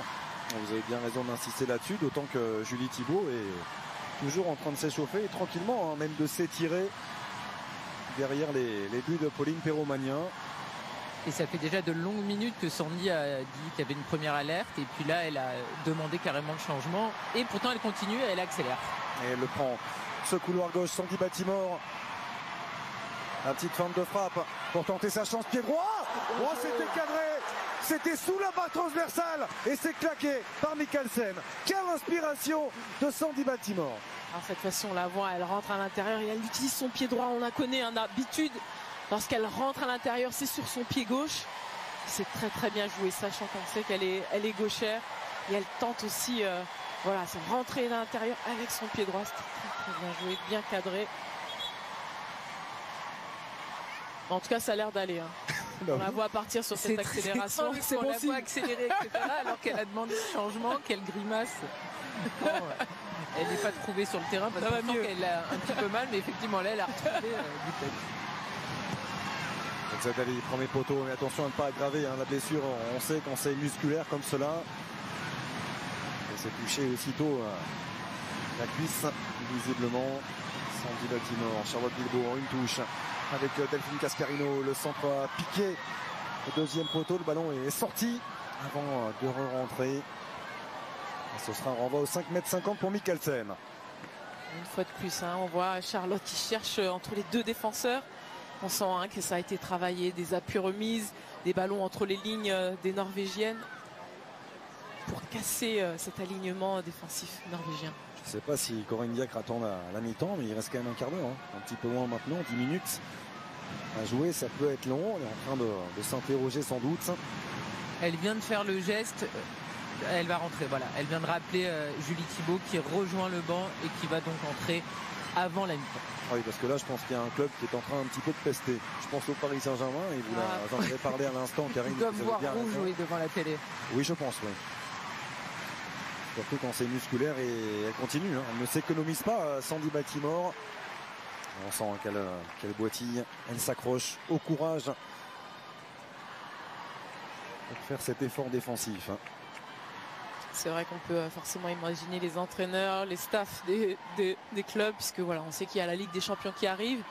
Vous avez bien raison d'insister là-dessus, d'autant que Julie Thibault est toujours en train de s'échauffer et tranquillement, hein, même de s'étirer derrière les buts de Pauline Perromagnin. Et ça fait déjà de longues minutes que Sandy a dit qu'il y avait une première alerte. Et puis là, elle a demandé carrément le changement. Et pourtant, elle continue et elle accélère. Et elle le prend. Ce couloir gauche, Sandy Baltimore. La petite feinte de frappe pour tenter sa chance. Pied droit. Oh, c'était cadré c'était sous la barre transversale et c'est claqué par Mikkelsen. Quelle inspiration de Sandy Baltimore. Alors cette fois-ci on la voit, elle rentre à l'intérieur et elle utilise son pied droit. On la connaît, une habitude. Lorsqu'elle rentre à l'intérieur, c'est sur son pied gauche. C'est très très bien joué, sachant qu'on sait qu'elle est gauchère. Et elle tente aussi voilà, c'est rentrer à l'intérieur avec son pied droit. C'était très très bien joué, bien cadré. En tout cas, ça a l'air d'aller. Hein. On la voit partir sur cette accélération. C'est bon, on la voit accélérer, etc. Alors qu'elle a demandé le changement, quelle grimace. Bon, elle n'est pas trouvée sur le terrain parce qu'on sent qu'elle a un petit peu mal, mais effectivement, là, elle a retrouvé du tête. Zadali, premier poteau, mais attention à ne pas aggraver hein, la blessure. On sait quand c'est musculaire comme cela. Elle s'est touchée aussitôt la cuisse, visiblement. Sandy Baltimore, Charlotte Bilbao, une touche avec Delphine Cascarino. Le centre a piqué au deuxième poteau. Le ballon est sorti avant de re-rentrer. Ce sera un renvoi au 5,50 m pour Mikkelsen. Une fois de plus, hein, on voit Charlotte qui cherche entre les deux défenseurs. On sent hein, que ça a été travaillé, des appuis remises, des ballons entre les lignes des Norvégiennes pour casser cet alignement défensif norvégien. Je ne sais pas si Corinne Diacre attend la mi-temps, mais il reste quand même un quart d'heure. Hein. Un petit peu moins maintenant, 10 minutes à jouer, ça peut être long. Elle est en train de s'interroger sans doute. Elle vient de faire le geste, elle va rentrer. Voilà, elle vient de rappeler Julie Thibaud qui rejoint le banc et qui va donc entrer avant la mi-temps. Ah oui, parce que là, je pense qu'il y a un club qui est en train un petit peu de pester. Je pense au Paris Saint-Germain, et vous en avez parlé à l'instant, Karine. Ils doivent voir rouge devant la télé. Oui, je pense, oui. Surtout quand c'est musculaire et elle continue. Hein. Elle ne s'économise pas, Sandy Baltimore. On sent qu'elle boitille. Elle s'accroche au courage pour faire cet effort défensif. Hein. C'est vrai qu'on peut forcément imaginer les entraîneurs, les staffs des clubs, puisque voilà, on sait qu'il y a la Ligue des Champions qui arrive.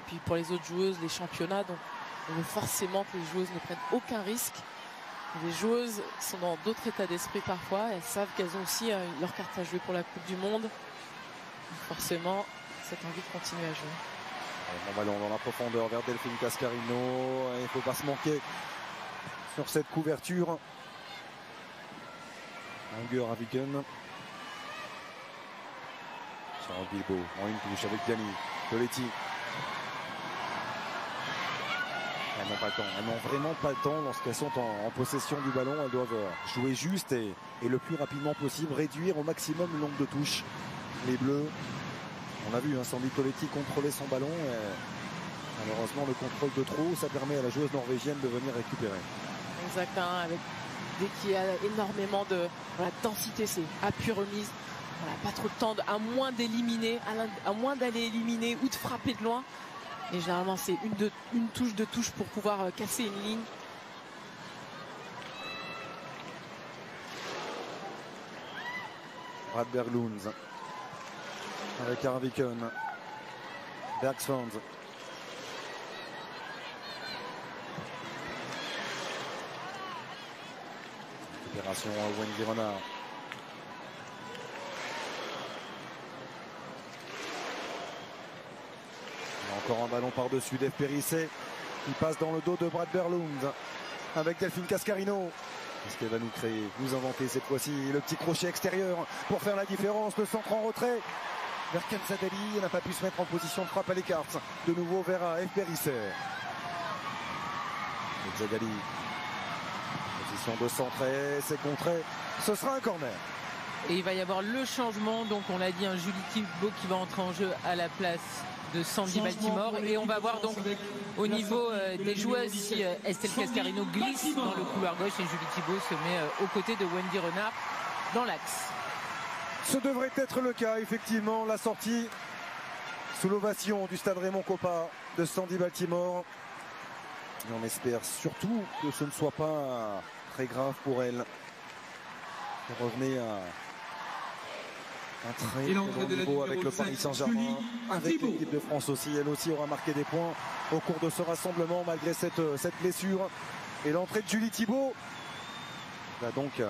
Puis pour les autres joueuses, les championnats. Donc on veut forcément que les joueuses ne prennent aucun risque. Les joueuses sont dans d'autres états d'esprit parfois. Elles savent qu'elles ont aussi leur carte à jouer pour la Coupe du Monde. Donc forcément, cette envie de continuer à jouer. Bon ballon dans la profondeur vers Delphine Cascarino. Il ne faut pas se manquer sur cette couverture. Unger à Viken. Charles Bilbao en une touche avec Gianni Coletti. Elles n'ont pas le temps. Elles n'ont vraiment pas le temps lorsqu'elles sont en possession du ballon. Elles doivent jouer juste et le plus rapidement possible, réduire au maximum le nombre de touches. Les Bleus, on a vu Sandy Coletti contrôler son ballon. Et malheureusement, le contrôle de trop, ça permet à la joueuse norvégienne de venir récupérer. Exactement, avec dès qu'il y a énormément de densité, c'est appui remise. Voilà, pas trop de temps, à moins d'éliminer, à moins d'aller éliminer ou de frapper de loin. Et généralement, c'est une touche de touche pour pouvoir casser une ligne. Brad Berglund avec Arviken. Bergsland. Opération Wendy Renard. Encore un ballon par-dessus d'Eve Périssé qui passe dans le dos de Brad Berglund avec Delphine Cascarino. Qu'est-ce qu'elle va nous créer, nous inventer cette fois-ci? Le petit crochet extérieur pour faire la différence. Le centre en retrait vers Zadali. Elle n'a pas pu se mettre en position de frappe à l'écart. De nouveau vers Eve Périssé. Zadali. Position de centré, c'est contré. Ce sera un corner. Et il va y avoir le changement. Donc on l'a dit, un Julie Thibaud qui va entrer en jeu à la place de Sandy Baltimore. Et on va voir donc au niveau des joueuses si Estelle Cascarino glisse dans le couloir gauche et Julie Thibaud se met aux côtés de Wendy Renard dans l'axe. Ce devrait être le cas, effectivement. La sortie sous l'ovation du stade Raymond Kopa de Sandy Baltimore. Et on espère surtout que ce ne soit pas très grave pour elle. On revenait à un très bon niveau avec le Paris Saint-Germain, avec l'équipe de France aussi. Elle aussi aura marqué des points au cours de ce rassemblement malgré cette blessure. Et l'entrée de Julie Thibaud va donc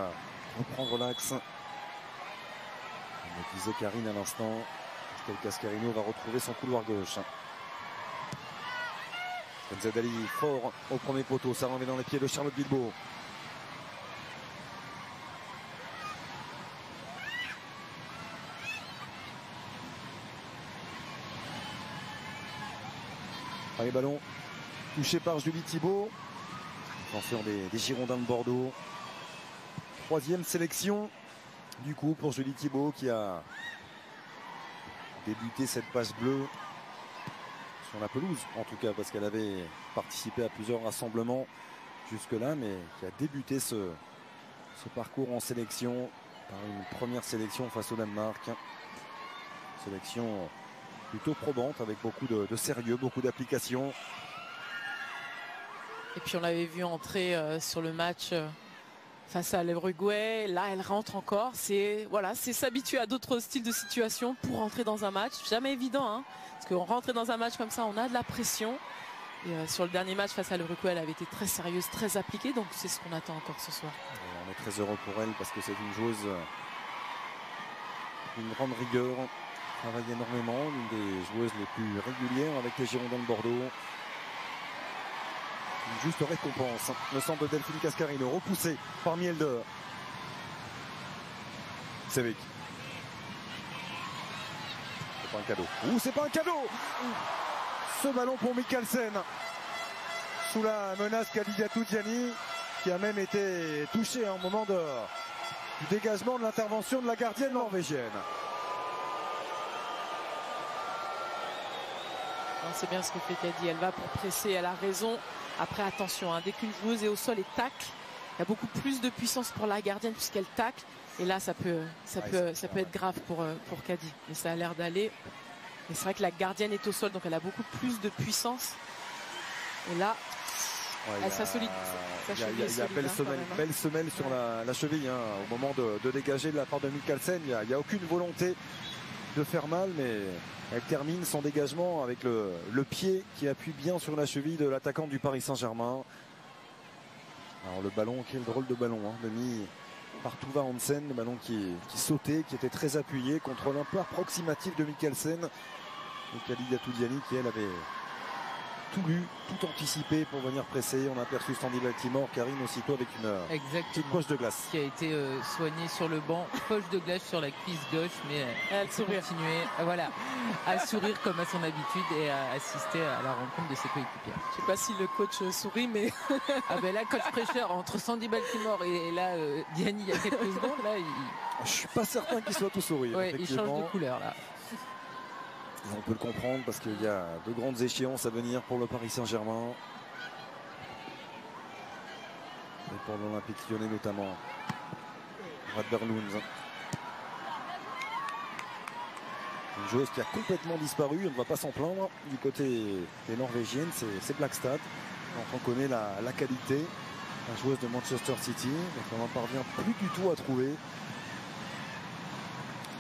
reprendre l'axe. Comme le disait Karine à l'instant, Estelle Cascarino va retrouver son couloir gauche. Zadali fort au premier poteau, ça remet dans les pieds de Charlotte Bilbao. Allez, ballon touché par Julie Thibault, défenseur des Girondins de Bordeaux. 3e sélection du coup pour Julie Thibault qui a débuté cette passe bleue sur la pelouse, en tout cas parce qu'elle avait participé à plusieurs rassemblements jusque-là, mais qui a débuté ce parcours en sélection par une première sélection face au Danemark. Sélection plutôt probante avec beaucoup de sérieux, beaucoup d'application. Et puis on l'avait vu entrer sur le match face à l'Uruguay. Là, elle rentre encore. C'est s'habituer à d'autres styles de situation pour rentrer dans un match. Jamais évident, hein, parce qu'on rentrait dans un match comme ça, on a de la pression. Et sur le dernier match face à l'Uruguay, elle avait été très sérieuse, très appliquée. Donc c'est ce qu'on attend encore ce soir. Et on est très heureux pour elle parce que c'est une joueuse d'une grande rigueur. Travaille énormément, l'une des joueuses les plus régulières avec les Girondins de Bordeaux. Une juste récompense. Le centre de Delphine Cascarino repoussé par Mielder. Sevic. C'est pas un cadeau. Ouh, c'est pas un cadeau. Ce ballon pour Mikkelsen. Sous la menace Kalidiatou Diani, qui a même été touché à un moment du dégagement de l'intervention de la gardienne norvégienne. C'est bien ce que fait Kadi. Elle va pour presser, elle a raison. Après, attention, hein, dès qu'une joueuse est au sol et tacle, il y a beaucoup plus de puissance pour la gardienne puisqu'elle tacle. Et là, ça peut être grave pour Kadi. Mais ça a l'air d'aller. Et c'est vrai que la gardienne est au sol, donc elle a beaucoup plus de puissance. Et là, sa cheville il y a belle semelle sur la cheville hein, au moment de dégager de la part de Mikkelsen. Il n'y a aucune volonté de faire mal, mais elle termine son dégagement avec le pied qui appuie bien sur la cheville de l'attaquant du Paris Saint-Germain. Alors le ballon, quel drôle de ballon, hein, demi par Tuva Hansen, le ballon qui sautait, qui était très appuyé, contrôle un peu approximatif de Mikkelsen. Et Kalidiatou Diani qui elle avait tout lu, tout anticipé pour venir presser. On a aperçu Sandy Baltimore, Karine aussitôt avec une petite poche de glace. Qui a été soignée sur le banc, poche de glace sur la cuisse gauche, mais elle continuait à sourire comme à son habitude et à assister à la rencontre de ses coéquipiers. Je ne sais pas si le coach sourit, mais... Ah ben là, coach prêcheur, entre Sandy Baltimore et là, Diani, il y a quelques secondes, là, je suis pas certain qu'il soit tout sourire. Ouais, il change de couleur, là. On peut le comprendre parce qu'il y a de grandes échéances à venir pour le Paris Saint-Germain. Et pour l'Olympique Lyonnais notamment. Radberlund. Une joueuse qui a complètement disparu, on ne va pas s'en plaindre. Du côté des Norvégiennes, c'est Blackstad. Donc on connaît la qualité. La joueuse de Manchester City. Donc on n'en parvient plus du tout à trouver.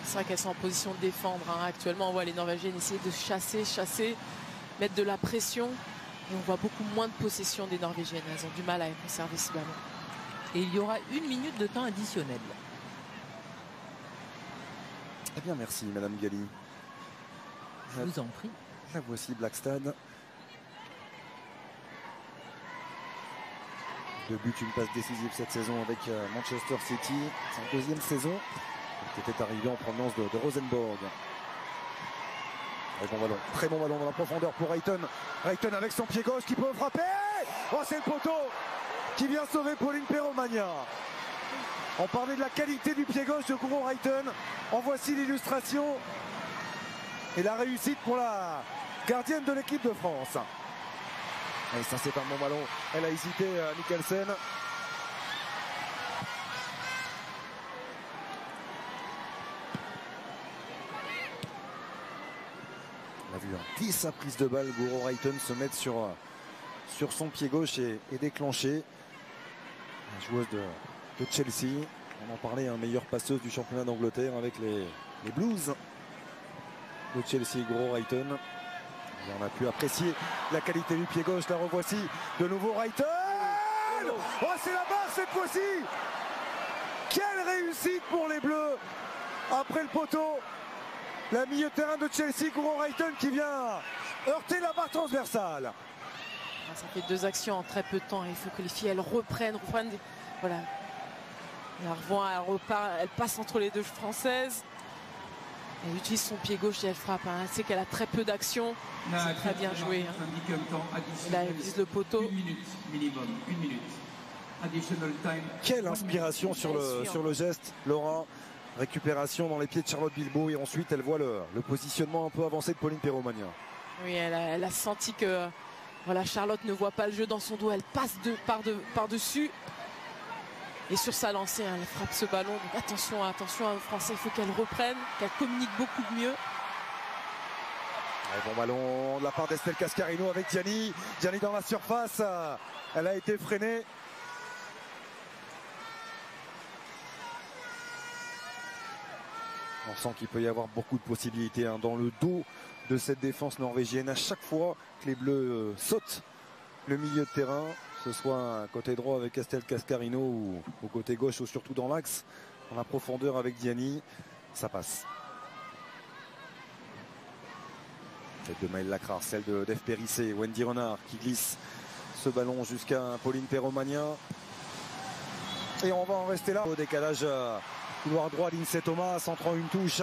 C'est vrai qu'elles sont en position de défendre. Hein. Actuellement, on voit les Norvégiennes essayer de chasser, mettre de la pression. Et on voit beaucoup moins de possession des Norvégiennes. Elles ont du mal à conserver ce ballon. Et il y aura 1 minute de temps additionnel. Eh bien, merci, Madame Galli. Je vous en prie. La voici, Blackstad. 2 buts, une passe décisive cette saison avec Manchester City. C'est sa 2e saison. Qui était arrivé en provenance de Rosenborg. Très bon ballon. Très bon ballon dans la profondeur pour Reiton. Reiton avec son pied gauche qui peut frapper. Oh, c'est le poteau qui vient sauver Pauline Perromagna. On parlait de la qualité du pied gauche de Guro Reiton. En voici l'illustration. Et la réussite pour la gardienne de l'équipe de France. Et ça, c'est un bon ballon. Elle a hésité, Mikkelsen. On a vu dès sa prise de balle, Guro Reiton se mettre sur son pied gauche et déclencher. La joueuse de Chelsea. On en parlait, meilleure passeuse du championnat d'Angleterre avec les Blues de Chelsea, Guro Reiton. Et on a pu apprécier la qualité du pied gauche. La revoici de nouveau Reiton. Oh, c'est la barre cette fois-ci. Quelle réussite pour les Bleus après le poteau. La milieu de terrain de Chelsea, Guro Reiton qui vient heurter la barre transversale. Ça fait 2 actions en très peu de temps. Il faut que les filles elles reprennent. Voilà. Elle repart, elle passe entre les 2 françaises. Elle utilise son pied gauche et elle frappe. Hein. Elle sait qu'elle a très peu d'action. C'est très bien joué. Hein. Et là, elle vise le poteau. 1 minute minimum, 1 minute. Additional time. Quelle inspiration sur le geste, Laura. Récupération dans les pieds de Charlotte Bilbao et ensuite elle voit le positionnement un peu avancé de Pauline Perromagnin. Oui, elle a senti que voilà, Charlotte ne voit pas le jeu dans son dos. Elle passe par-dessus. Et sur sa lancée, hein, elle frappe ce ballon. Donc attention aux Français, il faut qu'elle reprenne, qu'elle communique beaucoup mieux. Et bon ballon de la part d'Estelle Cascarino avec Diani. Diani dans la surface. Elle a été freinée. On sent qu'il peut y avoir beaucoup de possibilités hein, dans le dos de cette défense norvégienne. À chaque fois que les Bleus sautent le milieu de terrain, que ce soit côté droit avec Estelle Cascarino ou au côté gauche ou surtout dans l'axe, dans la profondeur avec Diani, ça passe. Tête de Maëlle Lacrar, celle de Def Périssé, Wendy Renard qui glisse ce ballon jusqu'à Pauline Perromagnin. Et on va en rester là. Au décalage couloir droit, Lindsay Thomas, centrant une touche.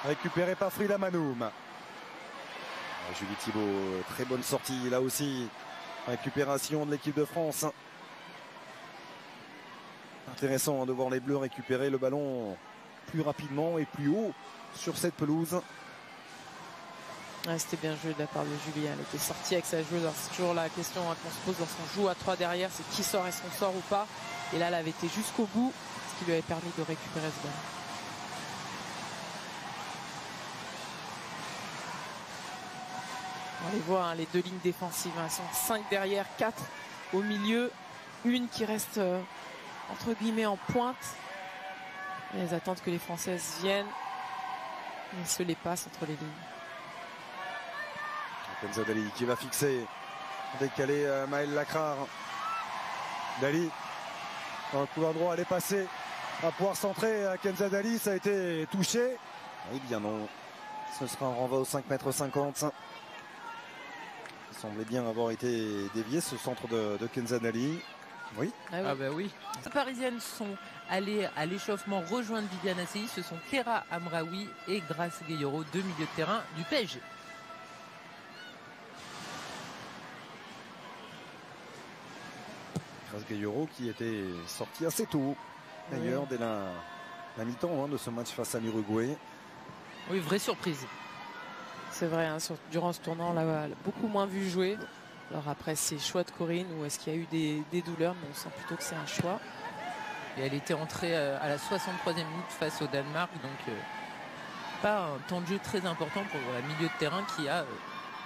Récupéré par Frida Manoum. Julie Thibault, très bonne sortie là aussi. Récupération de l'équipe de France. Intéressant de voir les Bleus récupérer le ballon plus rapidement et plus haut sur cette pelouse. Ouais, c'était bien joué de la part de Julie. Elle était sortie avec sa joueuse. C'est toujours la question hein, qu'on se pose lorsqu'on joue à 3 derrière, c'est qui sort, est-ce qu'on sort ou pas. Et là, elle avait été jusqu'au bout, ce qui lui avait permis de récupérer ce ballon. On les voit, hein, les deux lignes défensives. Hein, elles sont 5 derrière, 4 au milieu. Une qui reste entre guillemets en pointe. Et elles attendent que les Françaises viennent. Elles se les passent entre les lignes. Kenza Dali qui va fixer. Décalé Maëlle Lacrar. Dali dans le couloir droit, elle est passée. À pouvoir centrer à Kenza Dali, ça a été touché. Eh bien non. Ce sera un renvoi au 5,50 m. Il semblait bien avoir été dévié ce centre de Kenza Dali. Oui. Ah bah oui. Les Parisiennes sont allées à l'échauffement rejoindre Viviane Assey. Ce sont Kéra Amraoui et Grace Gayoro, deux milieux de terrain du PSG. Grace Gayoro qui était sorti assez tôt, d'ailleurs, dès la mi-temps hein, de ce match face à l'Uruguay. Oui, vraie surprise. C'est vrai, hein, durant ce tournant, on l'a beaucoup moins vu jouer. Alors après, c'est choix de Corinne ou est-ce qu'il y a eu des douleurs, mais on sent plutôt que c'est un choix. Et elle était entrée à la 63e minute face au Danemark, donc pas un temps de jeu très important pour le milieu de terrain qui a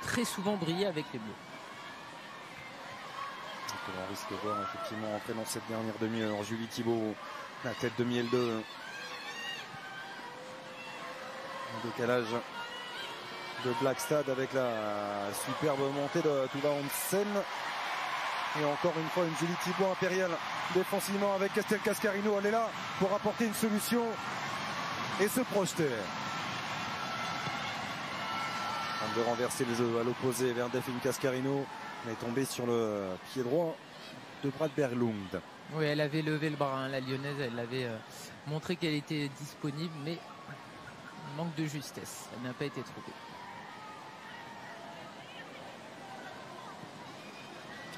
très souvent brillé avec les Bleus. Donc on risque de voir effectivement entrer dans cette dernière demi-heure. Julie Thibault, la tête de miel 2. Un décalage de Blackstad avec la superbe montée de Tuva Hansen. Et encore une fois une Julie Thibault impériale défensivement avec Estelle Cascarino. Elle est là pour apporter une solution et se projeter. On de renverser le jeu à l'opposé vers Delphine Cascarino. Elle est tombée sur le pied droit de Brad Berglund. Oui, elle avait levé le bras, hein, la Lyonnaise. Elle avait montré qu'elle était disponible, mais manque de justesse. Elle n'a pas été trouvée.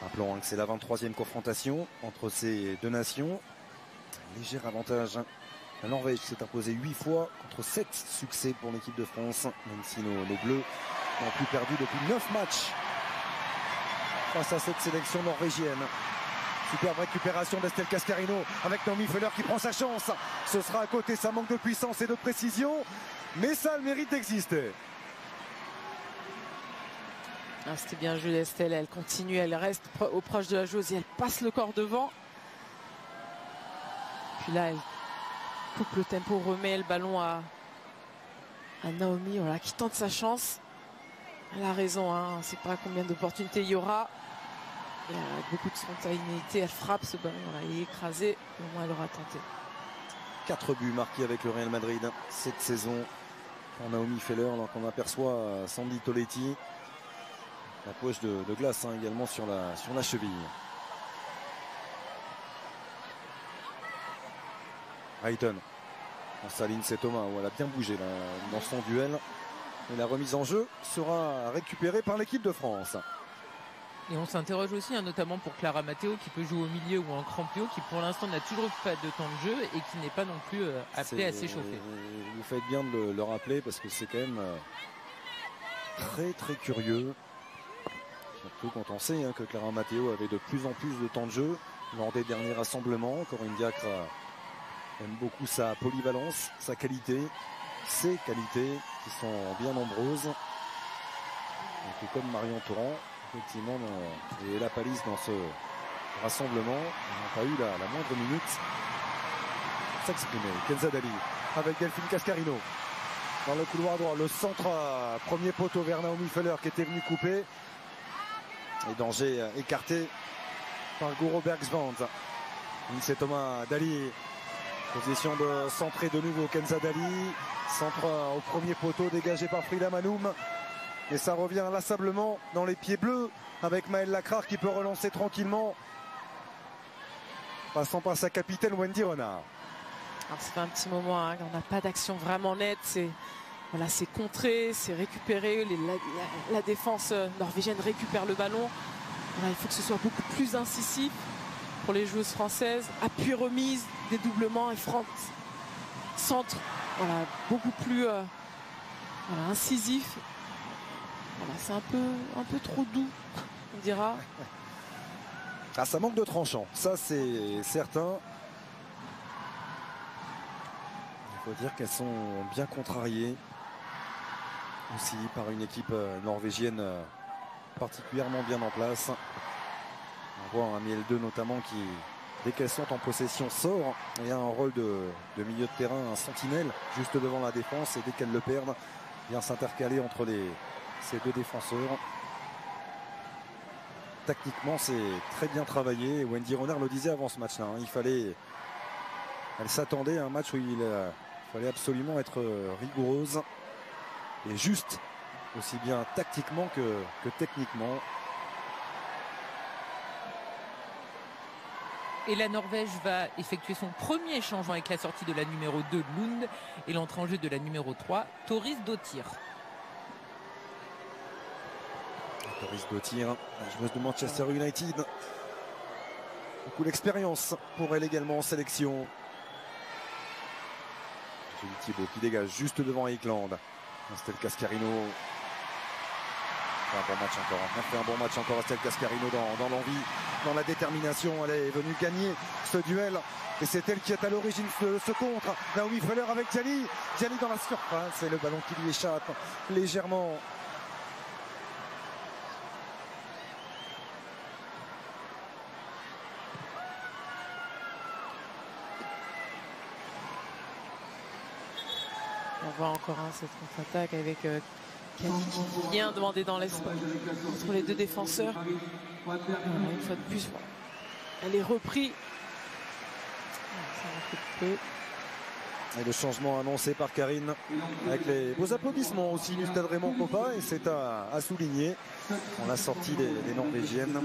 Rappelons hein, que c'est la 23e confrontation entre ces deux nations. Un léger avantage. La Norvège s'est imposée 8 fois contre 7 succès pour l'équipe de France. Même si nos Bleus n'ont plus perdu depuis 9 matchs face à cette sélection norvégienne. Superbe récupération d'Estelle Cascarino avec Naomi Feller qui prend sa chance. Ce sera à côté, ça manque de puissance et de précision. Mais ça a le mérite d'exister. Ah, c'était bien joué d'Estelle, elle continue, elle reste au proche de la joueuse et elle passe le corps devant. Puis là, elle coupe le tempo, remet le ballon à Naomi, voilà, qui tente sa chance. Elle a raison, hein, on ne sait pas combien d'opportunités il y aura. Et avec beaucoup de spontanéité, elle frappe ce ballon, voilà, il est écrasé, au moins elle aura tenté. 4 buts marqués avec le Real Madrid cette saison pour Naomi Feller, alors qu'on aperçoit Sandy Toletti. La poche de glace hein, également sur la cheville. Ayton Saline, c'est Thomas où elle a bien bougé là, dans son duel. Et la remise en jeu sera récupérée par l'équipe de France. Et on s'interroge aussi, notamment pour Clara Matteo qui peut jouer au milieu ou en crampe haut, qui pour l'instant n'a toujours pas de temps de jeu et qui n'est pas non plus appelé à s'échauffer. Vous faites bien de le rappeler parce que c'est quand même très très curieux. Surtout quand on sait que Clara Matteo avait de plus en plus de temps de jeu lors des derniers rassemblements. Corinne Diacre aime beaucoup sa polyvalence, sa qualité, ses qualités qui sont bien nombreuses. Et tout comme Marion Torrent, effectivement, et la palisse dans ce rassemblement, ils n'ont pas eu la moindre minute pour s'exprimer. Kenza Dali avec Delphine Cascarino. Dans le couloir droit, le centre premier poteau vers Naomi Feller qui était venu couper. Et danger écarté par Guro Bergsvand. C'est Thomas Dali. Position de centrer de nouveau Kenza Dali. Centre au premier poteau dégagé par Frida Manoum. Et ça revient inlassablement dans les pieds bleus avec Maëlle Lacrare qui peut relancer tranquillement. Passant par sa capitaine Wendy Renard. Alors ça fait un petit moment qu'on n'a pas d'action vraiment nette. C'est voilà, contré, c'est récupéré. La défense norvégienne récupère le ballon. Voilà, il faut que ce soit beaucoup plus incisif pour les joueuses françaises. Appui remise, dédoublement et France. Centre, voilà, beaucoup plus voilà, incisif. Voilà, c'est un peu trop doux, on dira. Ah, ça manque de tranchant, ça c'est certain. Il faut dire qu'elles sont bien contrariées aussi par une équipe norvégienne particulièrement bien en place. On voit un Miel 2 notamment qui, dès qu'elles sont en possession, sort et a un rôle de milieu de terrain, un sentinelle juste devant la défense, et dès qu'elles le perdent, vient s'intercaler entre ces deux défenseurs. Tactiquement, c'est très bien travaillé. Wendy Renard le disait avant ce match-là. Elle s'attendait à un match où il fallait absolument être rigoureuse et juste, aussi bien tactiquement que techniquement. Et la Norvège va effectuer son premier changement avec la sortie de la numéro 2 Lund et l'entrée en jeu de la numéro 3 Toris Dottir. Toris Dottir, la joueuse de Manchester United. Beaucoup d'expérience pour elle également en sélection. Julie Thibault qui dégage juste devant Eikeland. Estelle Cascarino. Un bon match encore. On fait un bon match encore. Estelle Cascarino dans l'envie, dans la détermination. Elle est venue gagner ce duel. Et c'est elle qui est à l'origine de ce contre. Naomi Feller avec Diani. Diani dans la surface. Et le ballon qui lui échappe légèrement. On voit encore cette contre-attaque avec Camille qui vient demander dans l'espace entre les deux défenseurs. Une fois de plus, elle est reprise. Et le changement annoncé par Karine avec les beaux applaudissements aussi du stade Raymond Kopa, et c'est à souligner. On a sorti les Norvégiennes.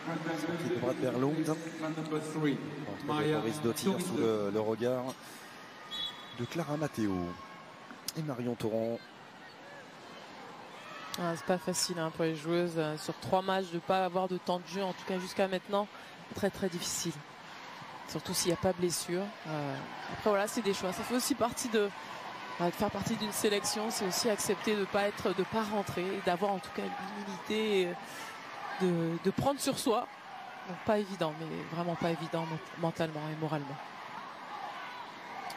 Sortie de Brad Berlund. Entre Toris Dottir sous le regard de Clara Matteo et Marion Torrent. C'est pas facile pour les joueuses sur 3 matchs de ne pas avoir de temps de jeu, en tout cas jusqu'à maintenant. Très très difficile. Surtout s'il n'y a pas blessure. Après voilà, c'est des choix. Ça fait aussi partie de faire partie d'une sélection. C'est aussi accepter de pas rentrer, d'avoir en tout cas l'humilité, de prendre sur soi. Donc pas évident, mais vraiment pas évident mentalement et moralement.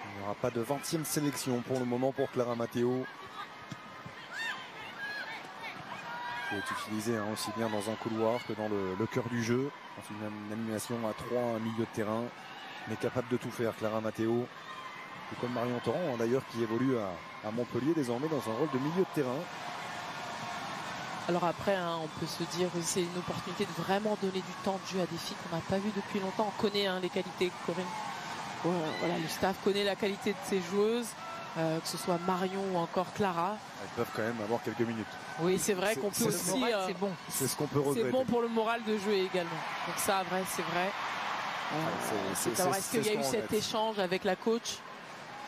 Il n'y aura pas de 20e sélection pour le moment pour Clara Matteo. Qui est utilisée aussi bien dans un couloir que dans le cœur du jeu. Dans une animation à 3, un milieu de terrain, mais capable de tout faire, Clara Matteo. Tout comme Marion Torrent d'ailleurs, qui évolue à Montpellier désormais dans un rôle de milieu de terrain. Alors après, on peut se dire que c'est une opportunité de vraiment donner du temps de jeu à des filles qu'on n'a pas vues depuis longtemps. On connaît les qualités de Corinne. Voilà, le staff connaît la qualité de ces joueuses, que ce soit Marion ou encore Clara. Elles peuvent quand même avoir quelques minutes. Oui, c'est vrai qu'on peut aussi. C'est bon. C'est ce qu'on peut regretter. C'est bon pour le moral de jouer également. Donc ça, c'est vrai. Est-ce qu'il y a eu cet échange avec la coach?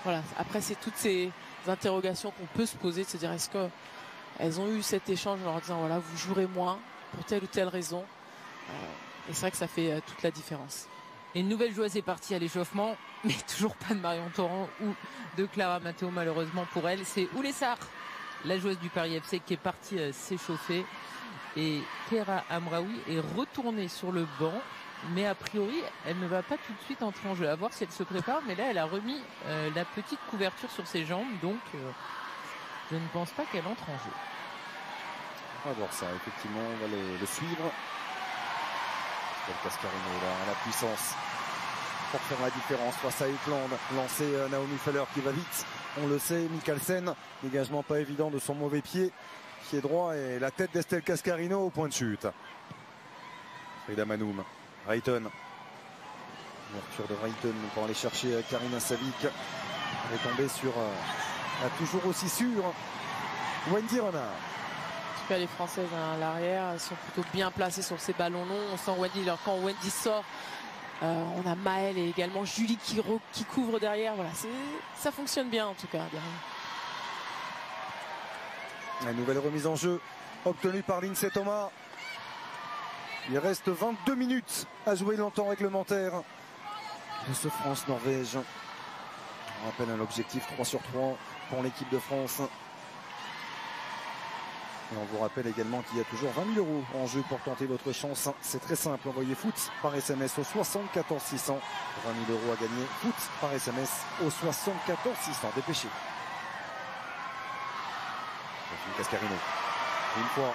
Voilà. Après, c'est toutes ces interrogations qu'on peut se poser, de se dire est-ce qu'elles ont eu cet échange en leur disant voilà, vous jouerez moins pour telle ou telle raison. Et c'est vrai que ça fait toute la différence. Et une nouvelle joueuse est partie à l'échauffement, mais toujours pas de Marion Torrent ou de Clara Matteo malheureusement pour elle. C'est Oulé Sarr, la joueuse du Paris FC, qui est partie s'échauffer. Et Clara Amraoui est retournée sur le banc, mais a priori elle ne va pas tout de suite entrer en jeu. À voir si elle se prépare, mais là elle a remis la petite couverture sur ses jambes, donc je ne pense pas qu'elle entre en jeu. On va voir ça, effectivement, on va le suivre. Cascarino là, à la puissance pour faire la différence face à Ekland. Lancé Naomi Feller qui va vite, on le sait. Mikkelsen, dégagement pas évident de son mauvais pied droit, et la tête d'Estelle Cascarino au point de chute. Frida Manoum, Rayton, ouverture de Rayton pour aller chercher Karina Savic. Elle est tombée sur la toujours aussi sûre Wendy Renard. Les Françaises à l'arrière sont plutôt bien placées sur ces ballons longs. On sent Wendy, alors quand Wendy sort, on a Maëlle et également Julie qui couvre derrière. Voilà, ça fonctionne bien en tout cas. La nouvelle remise en jeu obtenue par Lindsay Thomas. Il reste 22 minutes à jouer dans le temps réglementaire de ce France-Norvège. On rappelle un objectif 3 sur 3 pour l'équipe de France. Et on vous rappelle également qu'il y a toujours 20 000 € en jeu pour tenter votre chance. C'est très simple, envoyez foot par SMS au 74 600. 20 000 € à gagner, foot par SMS au 74 600. Dépêchez. Cascarino. Une fois,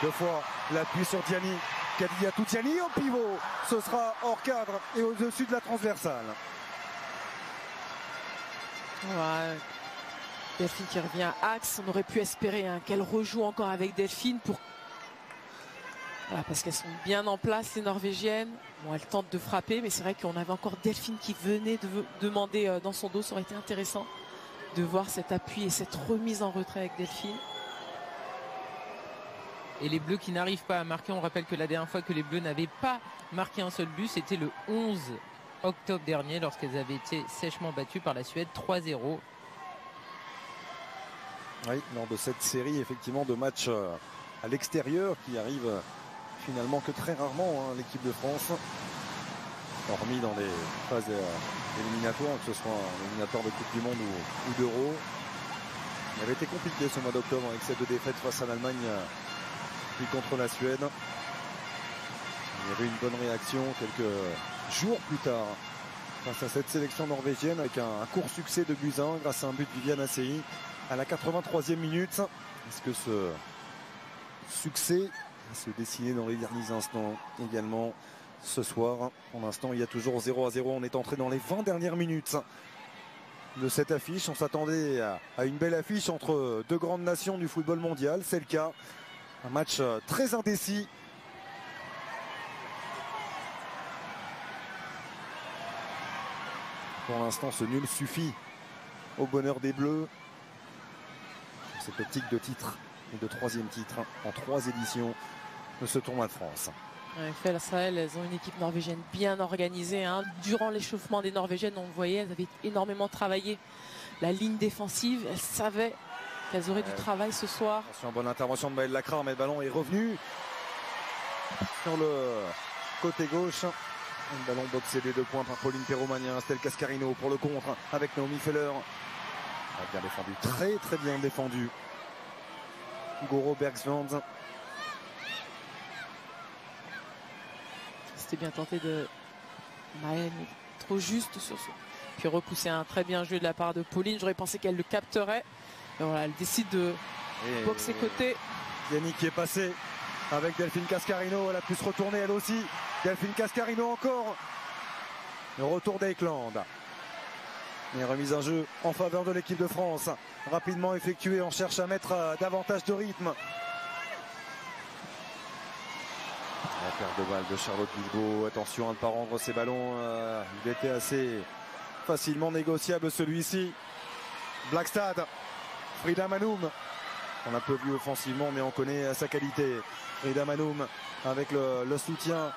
deux fois, l'appui sur Diani. Kadiatou Diani au pivot. Ce sera hors cadre et au-dessus de la transversale. Ouais. Delphine qui revient à axe. On aurait pu espérer qu'elle rejoue encore avec Delphine parce qu'elles sont bien en place, les Norvégiennes. Bon, elles tentent de frapper, mais c'est vrai qu'on avait encore Delphine qui venait de demander dans son dos. Ça aurait été intéressant de voir cet appui et cette remise en retrait avec Delphine. Et les Bleus qui n'arrivent pas à marquer. On rappelle que la dernière fois que les Bleus n'avaient pas marqué un seul but, c'était le 11 octobre dernier, lorsqu'elles avaient été sèchement battues par la Suède 3-0. Oui, lors de cette série effectivement de matchs à l'extérieur qui arrive finalement que très rarement, l'équipe de France, hormis dans les phases éliminatoires, que ce soit éliminatoire de Coupe du Monde ou d'Euro. Il avait été compliqué ce mois d'octobre avec ces deux défaites face à l'Allemagne puis contre la Suède. Il y avait une bonne réaction quelques jours plus tard face à cette sélection norvégienne avec un court succès de Buzyn grâce à un but de Viviane Assey à la 83e minute. Est-ce que ce succès va se dessiner dans les derniers instants également ce soir? Pour l'instant, il y a toujours 0-0. On est entré dans les 20 dernières minutes de cette affiche. On s'attendait à une belle affiche entre deux grandes nations du football mondial. C'est le cas. Un match très indécis. Pour l'instant, ce nul suffit au bonheur des Bleus. Cette optique de titre et de troisième titre en 3 éditions de ce tournoi de France. En effet, la Sahel, elles ont une équipe norvégienne bien organisée. Durant l'échauffement des Norvégiennes, on le voyait, elles avaient énormément travaillé la ligne défensive. Elles savaient qu'elles auraient du travail ce soir. Attention, bonne intervention de Maëlle Lacrar, mais le ballon est revenu sur le côté gauche. Un ballon boxé des 2 points par Pauline Perromagnin. Estelle Cascarino pour le contre avec Naomi Feller. Bien défendu, très bien défendu. Goro Bergsland. C'était bien tenté de Maëlle, trop juste sur ce. Puis repousser un très bien jeu de la part de Pauline. J'aurais pensé qu'elle le capterait. Et voilà, elle décide de boxer côté. Yannick qui est passé avec Delphine Cascarino. Elle a pu se retourner elle aussi. Delphine Cascarino encore. Le retour d'Ekland. Et remise en jeu en faveur de l'équipe de France. Rapidement effectuée, on cherche à mettre davantage de rythme. La perte de balle de Charlotte Bilbao. Attention à ne pas rendre ces ballons. Il était assez facilement négociable celui-ci. Blackstad. Frida Manoum. On l'a peu vu offensivement, mais on connaît sa qualité. Frida Manoum avec le soutien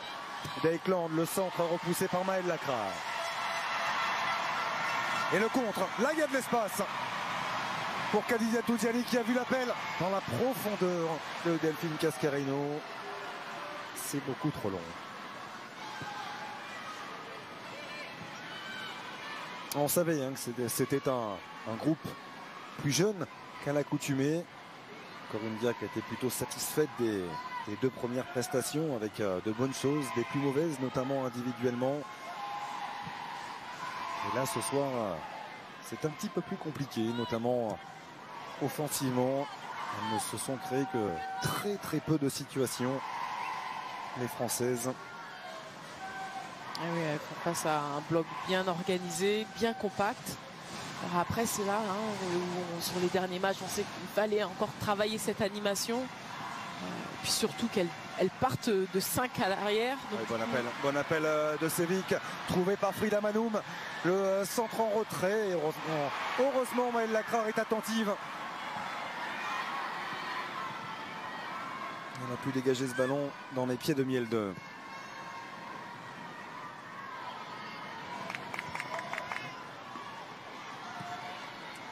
d'Ekland. Le centre repoussé par Maëlle Lacrar. Et le contre, là il y a de l'espace pour Khadija Toudiani qui a vu l'appel dans la profondeur de Delphine Cascarino. C'est beaucoup trop long. On savait hein, que c'était un groupe plus jeune qu'à l'accoutumée. Corinne Diacre a été plutôt satisfaite des 2 premières prestations avec de bonnes choses, des plus mauvaises, notamment individuellement. Et là, ce soir, c'est un petit peu plus compliqué, notamment offensivement. Elles ne se sont créées que très peu de situations, les Françaises. Ah oui, elles font face à un bloc bien organisé, bien compact. Alors après, c'est là, où sur les derniers matchs, on sait qu'il fallait encore travailler cette animation. Puis surtout qu'elles partent de 5 à l'arrière. Ouais, bon appel de Sévic, trouvé par Frida Manoum. Le centre en retrait. Heureusement, Maëlle Lacrar est attentive. On a pu dégager ce ballon dans les pieds de Miel 2.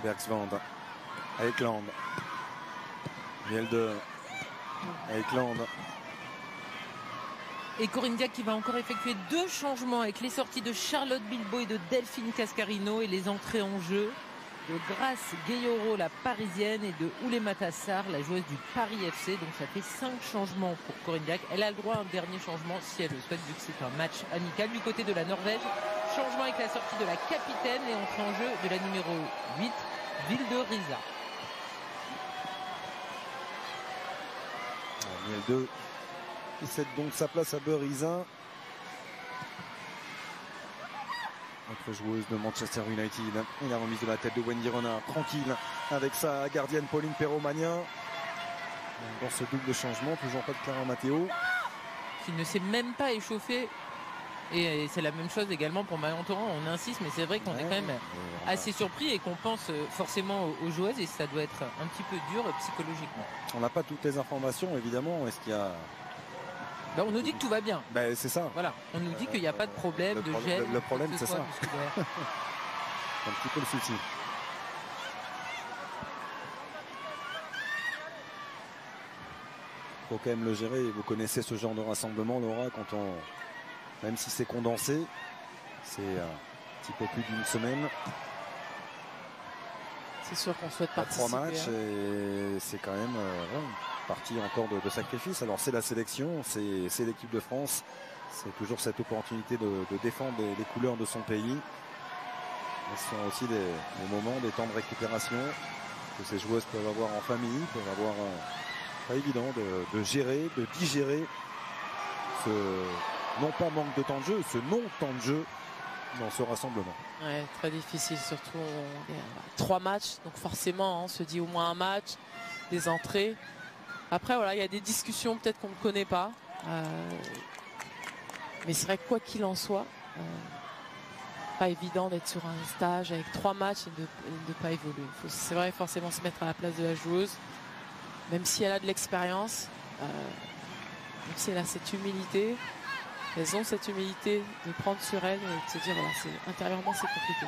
Bergsvand avec Land. Miel 2 avec Land. Et Corinne Diacre qui va encore effectuer 2 changements avec les sorties de Charlotte Bilbao et de Delphine Cascarino et les entrées en jeu de Grace Gayoro, la parisienne, et de Oulemata Sarr, la joueuse du Paris FC. Donc ça fait 5 changements pour Corinne Diacre. Elle a le droit à un dernier changement si elle le souhaite, vu que c'est un match amical. Du côté de la Norvège, changement avec la sortie de la capitaine et entrée en jeu de la numéro 8, Vilde Risa. Miel 2 qui cède donc sa place à Berizin. Notre joueuse de Manchester United. Et la remise de la tête de Wendy Renard, tranquille, avec sa gardienne Pauline Perrot-Magnin. Dans ce double changement, toujours pas de Clara Matteo. Qui ne s'est même pas échauffée. Et c'est la même chose également pour Marion Torrent. On insiste, mais c'est vrai qu'on est quand même assez surpris et qu'on pense forcément aux joueuses. Et ça doit être un petit peu dur psychologiquement. On n'a pas toutes les informations, évidemment. Est-ce qu'il y a... Ben, on nous dit que tout va bien. Ben, c'est ça. Voilà, on nous dit qu'il n'y a pas de problème de gel. Le problème, c'est ça. C'est un petit peu le souci. Il faut quand même le gérer. Vous connaissez ce genre de rassemblement, Laura, quand on... Même si c'est condensé, c'est un petit peu plus d'une semaine. C'est sûr qu'on souhaite participer. 3 matchs et c'est quand même partie encore de sacrifice. Alors c'est la sélection, c'est l'équipe de France. C'est toujours cette opportunité de défendre les couleurs de son pays. Mais ce sont aussi des moments, des temps de récupération que ces joueuses peuvent avoir en famille, peuvent avoir pas évident de gérer, de digérer ce non pas manque de temps de jeu, ce non-temps de jeu dans ce rassemblement. Ouais, très difficile, surtout 3 matchs, donc forcément on se dit au moins un match, des entrées. Après voilà, il y a des discussions peut-être qu'on ne connaît pas, mais c'est vrai que quoi qu'il en soit, pas évident d'être sur un stage avec 3 matchs et de ne pas évoluer. Il faut, c'est vrai, forcément se mettre à la place de la joueuse, même si elle a de l'expérience, même si elle a cette humilité. Elles ont cette humilité de prendre sur elles et de se dire voilà, intérieurement c'est compliqué.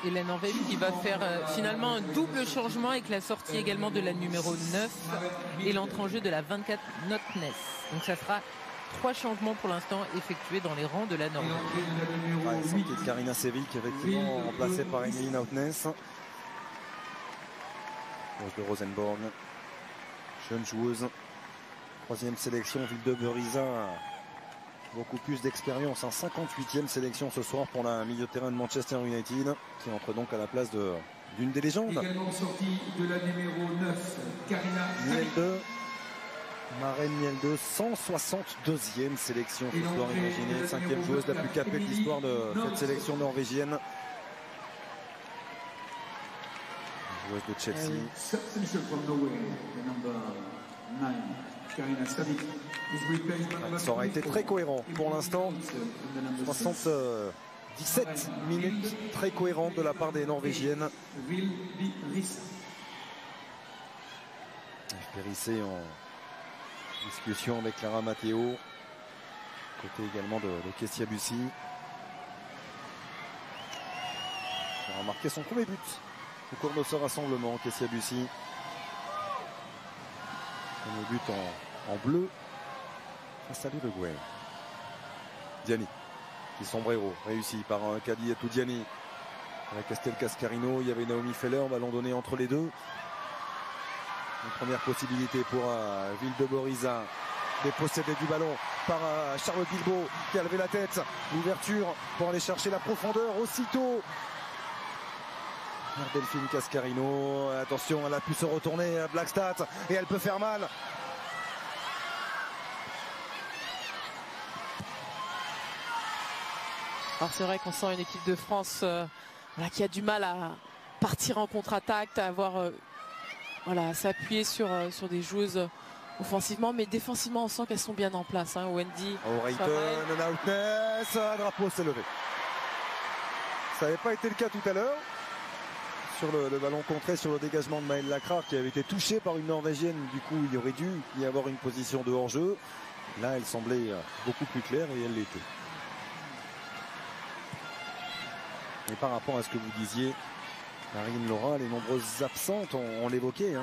Et la Norvège qui va faire finalement un double changement avec la sortie également de la numéro 9 et l'entrée en jeu de la 24 Notnes. Donc ça sera 3 changements pour l'instant effectués dans les rangs de la Norvège. Ouais, sortie de Karina Sevic, effectivement remplacée par Emily Notnes. De Rosenborg, jeune joueuse, 3e sélection, Vilde Berizin, beaucoup plus d'expérience, 58e sélection ce soir pour la milieu de terrain de Manchester United, qui entre donc à la place d'une des légendes. Également sortie de la numéro 9, Karina Miel 2, Maren Miel 2, 162e sélection ce soir, imaginez, 5e joueuse la plus capée de l'histoire de cette sélection norvégienne. Joueuse de Chelsea. Substitution from Norway, the number 9, Karina Savik, is replaced by Ça aura été très cohérent pour l'instant. 77 minutes très cohérentes de la part des Norvégiennes. Périssé en discussion avec Clara Matteo. Côté également de Kessia Bussy. Il a marqué son premier but au cours de ce rassemblement, Kessia Bussy. Premier but en bleu face à l'Uruguay. Diani, qui sombrero, réussi par Kadiatou Diani. Avec Estelle Cascarino, il y avait Naomi Feller, ballon donné entre les deux. Une première possibilité pour Vildeboriza, dépossédé du ballon par Charlotte Bilbao qui a levé la tête. L'ouverture pour aller chercher la profondeur aussitôt. Delphine Cascarino, attention, elle a pu se retourner à Blackstad et elle peut faire mal. Alors c'est vrai qu'on sent une équipe de France qui a du mal à partir en contre-attaque, à avoir à s'appuyer sur des joueuses offensivement, mais défensivement on sent qu'elles sont bien en place. Wendy, O'Reilton, Outness, un drapeau s'est levé. Ça n'avait pas été le cas tout à l'heure sur le ballon contré, sur le dégagement de Maëlle Lacrar qui avait été touchée par une Norvégienne. Du coup il aurait dû y avoir une position de hors-jeu. Là elle semblait beaucoup plus claire et elle l'était. Et par rapport à ce que vous disiez, Marine Laura, les nombreuses absentes, on l'évoquait,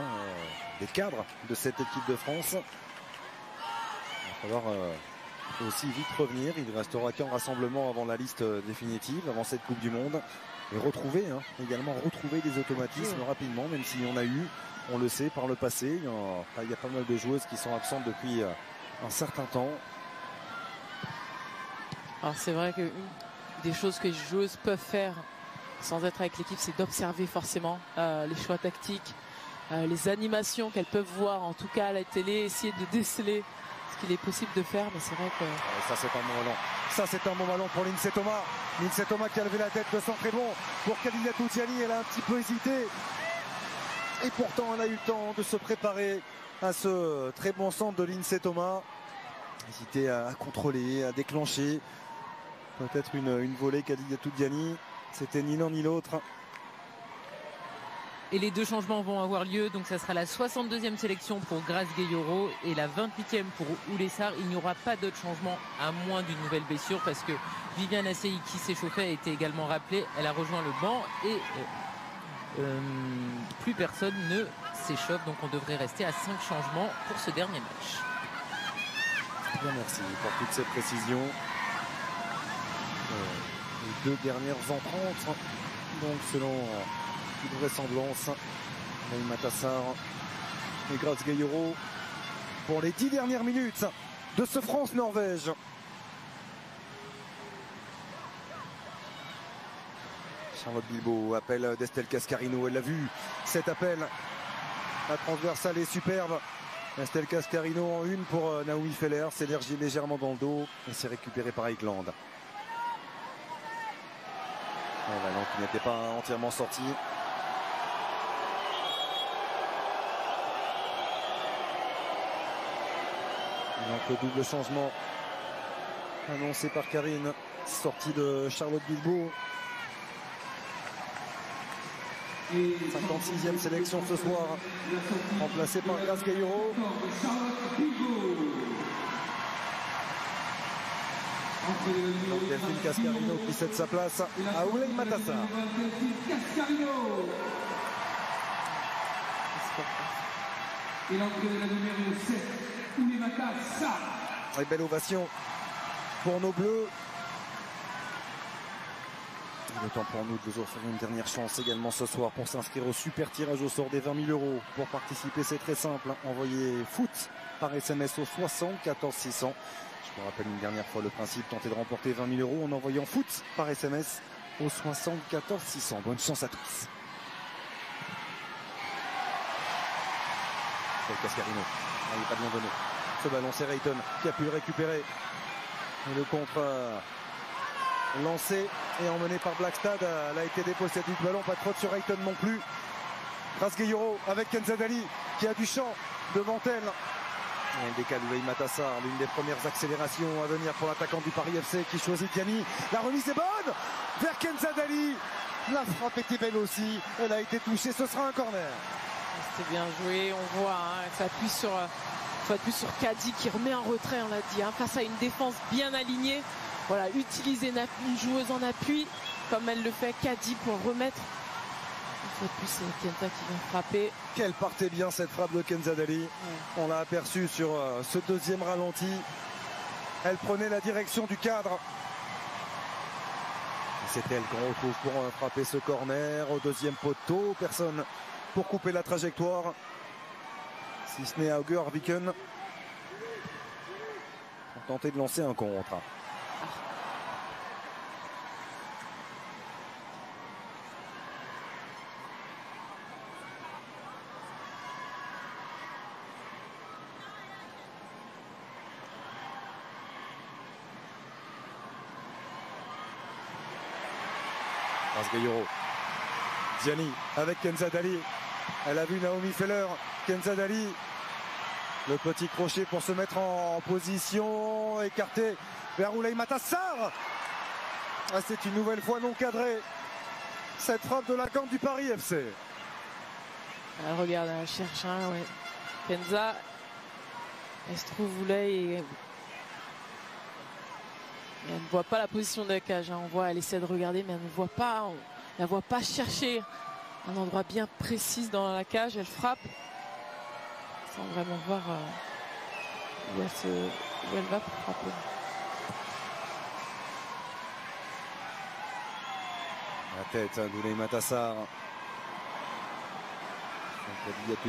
des cadres de cette équipe de France. Il va falloir aussi vite revenir. Il ne restera qu'un rassemblement avant la liste définitive, avant cette Coupe du Monde. Et retrouver des automatismes rapidement, même s'il y en a eu, on le sait, par le passé. Il y a pas mal de joueuses qui sont absentes depuis un certain temps. Alors c'est vrai que des choses que les joueuses peuvent faire sans être avec l'équipe, c'est d'observer forcément les choix tactiques, les animations qu'elles peuvent voir, en tout cas à la télé, essayer de déceler ce qu'il est possible de faire, mais c'est vrai que... Ça c'est un bon ballon. Ça c'est un bon ballon pour Lindsay Thomas. Lindsay Thomas qui a levé la tête, le centre est bon pour Kadiatou Diani, elle a un petit peu hésité. Et pourtant elle a eu le temps de se préparer à ce très bon centre de Lindsay Thomas. Hésité à contrôler, à déclencher. Peut-être une volée Kadiatou Diani. C'était ni l'un ni l'autre. Et les deux changements vont avoir lieu. Donc ça sera la 62e sélection pour Grace Gayoro et la 28e pour Oulessar. Il n'y aura pas d'autres changements à moins d'une nouvelle blessure parce que Viviane Assey qui s'échauffait a été également rappelée. Elle a rejoint le banc et plus personne ne s'échauffe. Donc on devrait rester à 5 changements pour ce dernier match. Bien, merci pour toutes ces précisions. Les deux dernières entrantes, donc selon toute vraisemblance, Naïma Tassar et Grace Gayoro pour les 10 dernières minutes de ce France-Norvège. Charlotte Bilbao, appel d'Estelle Cascarino, elle l'a vu, cet appel, la transversale est superbe. Estelle Cascarino en une pour Naomi Feller, s'énergie légèrement dans le dos et c'est récupéré par Eikeland. Un ballon qui n'était pas entièrement sorti. Donc le double changement annoncé par Karine, sortie de Charlotte Bilbao. 56e sélection ce soir, remplacée par Grace Gayoro. Donc Delphine Cascarino qui cède sa place à Oulay-Ma Tassar. Et l'entrée de la numéro 7, Oulay-Ma Tassar. Et belle ovation pour nos bleus. Il est temps pour nous de vous offrir une dernière chance également ce soir pour s'inscrire au super tirage au sort des 20 000 €. Pour participer, c'est très simple. Envoyez foot par SMS au 74 600. Je vous rappelle une dernière fois le principe, tenter de remporter 20 000 € en envoyant foot par SMS au 74 600. Bonne chance à tous. C'est Cascarino. Il n'est pas bien donné. Ce ballon, c'est Rayton qui a pu le récupérer. Et le contre lancé et emmené par Blackstad. Elle a été dépossédée du ballon. Pas de faute sur Rayton non plus. Grace Gayoro avec Kenzadali qui a du champ devant elle. Elle décale Oulay-Ma Tassar, l'une des premières accélérations à venir pour l'attaquant du Paris FC qui choisit Diani. La remise est bonne vers Kenzadali. La frappe était belle aussi. Elle a été touchée. Ce sera un corner. C'était bien joué. On voit, ça appuie sur Une fois de plus sur Caddy qui remet un retrait, on l'a dit, hein, face à une défense bien alignée. Voilà, utiliser une joueuse en appui comme elle le fait, Caddy, pour remettre. Une fois de plus, c'est Kenza qui vient frapper. Qu'elle partait bien cette frappe de Kenza Dali. On l'a aperçu sur ce deuxième ralenti. Elle prenait la direction du cadre. C'est elle qu'on retrouve pour frapper ce corner au deuxième poteau. Personne pour couper la trajectoire, si ce n'est Auger Viken pour tenter de lancer un contre. Asgayoro. Ziani avec Kenza Dali. Elle a vu Naomi Feller. Kenza Dali. Le petit crochet pour se mettre en position. Écarté vers Oulay Matassar. C'est une nouvelle fois non cadrée. Cette frappe de la camp du Paris FC. Elle regarde, elle cherche un, ouais. Kenza. Elle se trouve Oulay et elle ne voit pas la position de la cage. On voit, elle essaie de regarder, mais elle ne voit pas. On la voit pas chercher un endroit bien précis dans la cage. Elle frappe sans vraiment voir où elle va pour frapper. La tête d'Oulay Matassar.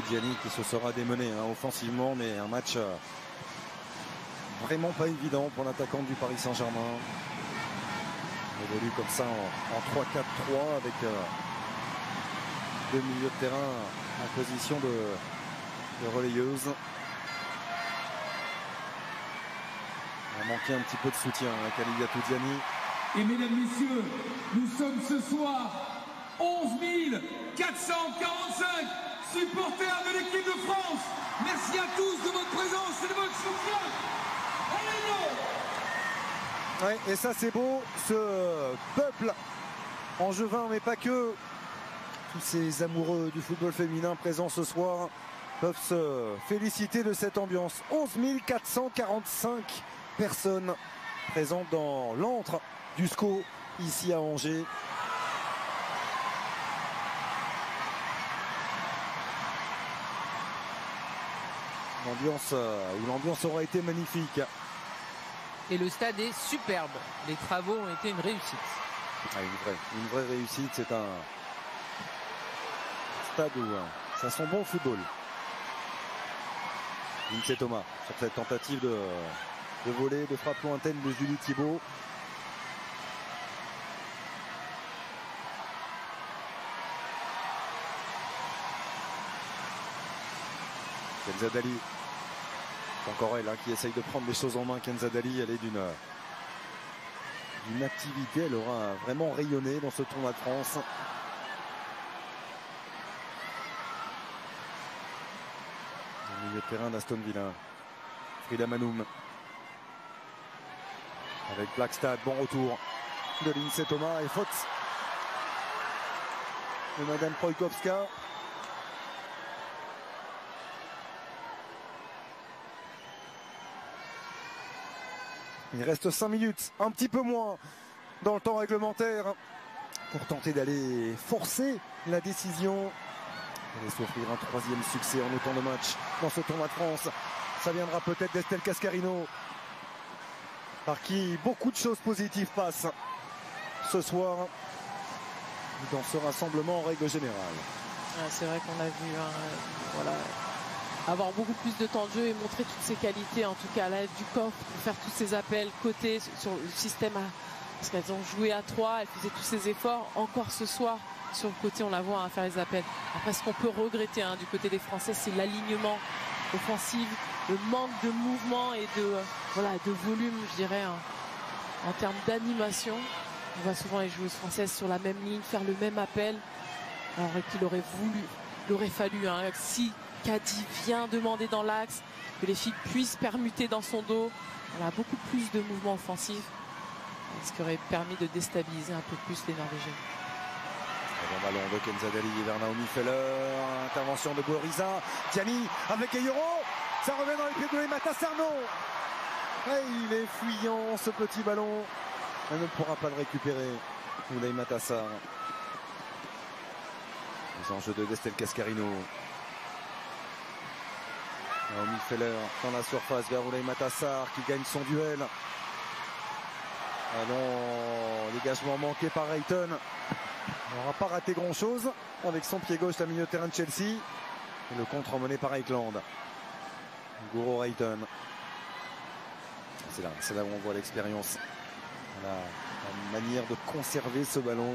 Gianni qui se sera démené offensivement, mais un match vraiment pas évident pour l'attaquante du Paris Saint-Germain. On évolue comme ça en 3-4-3 avec deux milieux de terrain en position de relayeuse. On a manqué un petit peu de soutien à Kalidja Toudiani. Et mesdames, messieurs, nous sommes ce soir 11 445 supporters de l'équipe de France. Merci à tous de votre présence et de votre soutien. Ouais, et ça c'est beau, ce peuple angevin, mais pas que. Tous ces amoureux du football féminin présents ce soir peuvent se féliciter de cette ambiance. 11 445 personnes présentes dans l'antre du SCO ici à Angers. L'ambiance aura été magnifique. Et le stade est superbe. Les travaux ont été une réussite. Une vraie réussite. C'est un stade où ça sent bon le football. Lindsay Thomas sur cette tentative de voler, de frappe lointaine de Julie Thibault. Kenza Dali. Encore elle qui essaye de prendre les choses en main. Kenza Dali, elle est d'une activité. Elle aura vraiment rayonné dans ce tournoi de France. Au milieu de terrain d'Aston Villa. Frida Manoum. Avec Blackstad, bon retour de Lindsay Thomas et faute de Madame Projkowska. Il reste 5 minutes, un petit peu moins dans le temps réglementaire pour tenter d'aller forcer la décision. Aller s'offrir un troisième succès en autant de matchs dans ce tournoi de France. Ça viendra peut-être d'Estelle Cascarino, par qui beaucoup de choses positives passent ce soir dans ce rassemblement en règle générale. C'est vrai qu'on a vu avoir beaucoup plus de temps de jeu et montrer toutes ses qualités, en tout cas à l'aide du coffre, pour faire tous ces appels côté sur le système parce qu'elles ont joué à 3, elles faisaient tous ces efforts. Encore ce soir sur le côté, on la voit faire les appels. Après, ce qu'on peut regretter du côté des Français, c'est l'alignement offensif, le manque de mouvement et de volume, je dirais, en termes d'animation. On voit souvent les joueuses françaises sur la même ligne faire le même appel, alors qu'il aurait fallu si Caddy vient demander dans l'axe, que les filles puissent permuter dans son dos. On a beaucoup plus de mouvements offensifs, ce qui aurait permis de déstabiliser un peu plus les Norvégiens. Bon ballon de Kenza Dali vers Naomi Feller. Intervention de Borisa. Tiani avec Ayoro. Ça revient dans les pieds de Oulay Matassar, non. Et il est fuyant ce petit ballon. On ne pourra pas le récupérer. Oulay Matassar. Les enjeux de Destel Cascarino. Naomi Feller dans la surface vers Oulay Matassar qui gagne son duel. Allons, dégagement manqué par Rayton. On n'aura pas raté grand chose avec son pied gauche, la milieu de terrain de Chelsea. Et le contre emmené par Eichland. Guro Rayton. C'est là où on voit l'expérience. La manière de conserver ce ballon.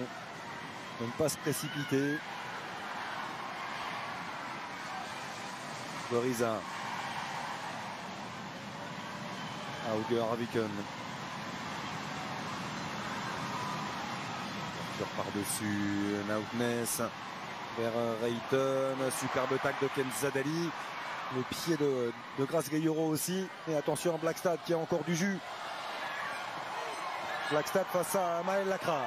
De ne pas se précipiter. Goriza. Auger Arviken. Par-dessus Nautness vers Rayton. Superbe tacle de Kenzadali. Le pied de Grace Gayoro aussi. Et attention à Blackstad qui a encore du jus. Blackstad face à Maël Lacra.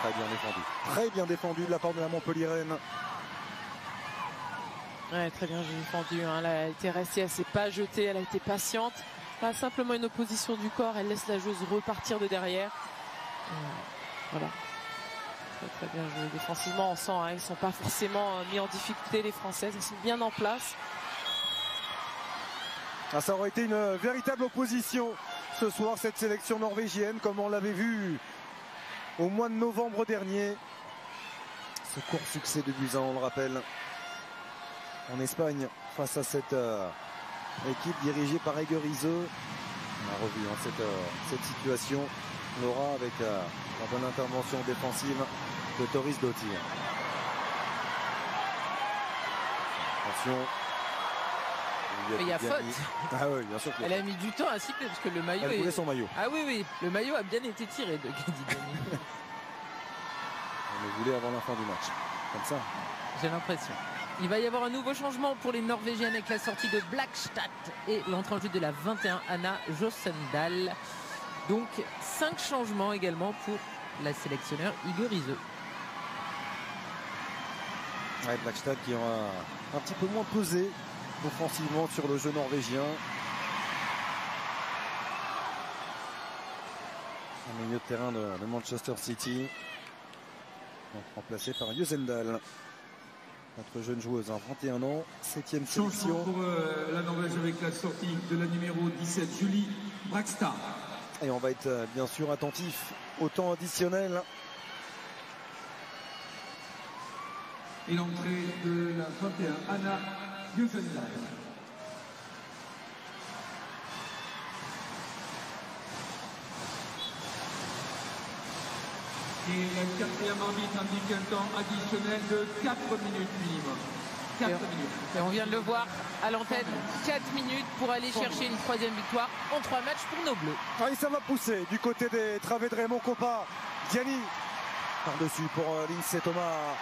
Très bien défendu. Très bien défendu de la part de la Montpelliéraine. Ouais, très bien défendu. Hein. Là, elle était restée, elle s'est pas jetée, elle a été patiente. Là, simplement une opposition du corps, elle laisse la joueuse repartir de derrière. Voilà. Très, très bien joué. Défensivement, on sent hein, ils ne sont pas forcément mis en difficulté les Françaises. Elles sont bien en place. Ah, ça aurait été une véritable opposition ce soir, cette sélection norvégienne, comme on l'avait vu au mois de novembre dernier. Ce court succès de Buzyn, on le rappelle, en Espagne, face à cette équipe dirigée par Heger Ise. On a revu hein, cette situation. Laura avec la bonne intervention défensive de Toris Dottir. Attention. Il y a faute. Ah oui, bien sûr. Elle a mis du temps à siffler parce que le maillot. Elle voulait son maillot. Ah oui, oui, le maillot a bien été tiré de Kadidani. On le voulait avant la fin du match. Comme ça. J'ai l'impression. Il va y avoir un nouveau changement pour les Norvégiennes avec la sortie de Blackstad et l'entrée en jeu de la 21 Anna Jossendal. Donc 5 changements également pour la sélectionneur Heger Ise. Ouais, Blackstad qui aura un petit peu moins pesé offensivement sur le jeu norvégien. Un milieu de terrain de Manchester City. Donc, remplacé par Jøsendal. Notre jeune joueuse, 21 ans, 7e sélection. Changement pour la Norvège avec la sortie de la numéro 17, Julie Brakstad. Et on va être bien sûr attentif au temps additionnel. Et l'entrée de la 21, Anna Jøsendal. Et la quatrième arbitre indique un temps additionnel de 4 minutes minimum. 4 minutes. Et on vient de le voir à l'antenne, 4 minutes pour aller chercher une 3e victoire en 3 matchs pour nos Bleus. Ah, et ça va pousser du côté des travées de Raymond Coppa. Diani par-dessus pour Lindsay Thomas.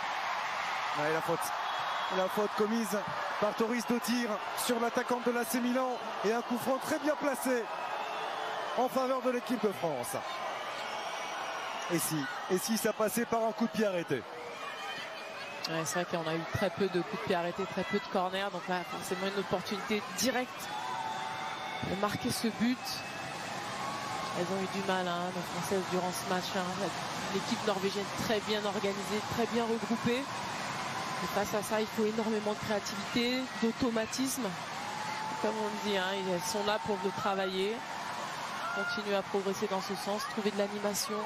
Ah, et la faute commise par Toris Dottir sur l'attaquante de l'AC Milan. Et un coup franc très bien placé en faveur de l'équipe de France. Et si ça passait par un coup de pied arrêté. Ouais, c'est vrai qu'on a eu très peu de coups de pied arrêtés, très peu de corners. Donc là, forcément une opportunité directe de marquer ce but. Elles ont eu du mal, hein, nos Françaises, durant ce match. Hein. L'équipe norvégienne très bien organisée, très bien regroupée. Et face à ça, il faut énormément de créativité, d'automatisme. Comme on le dit, hein, elles sont là pour le travailler. Continuer à progresser dans ce sens, trouver de l'animation.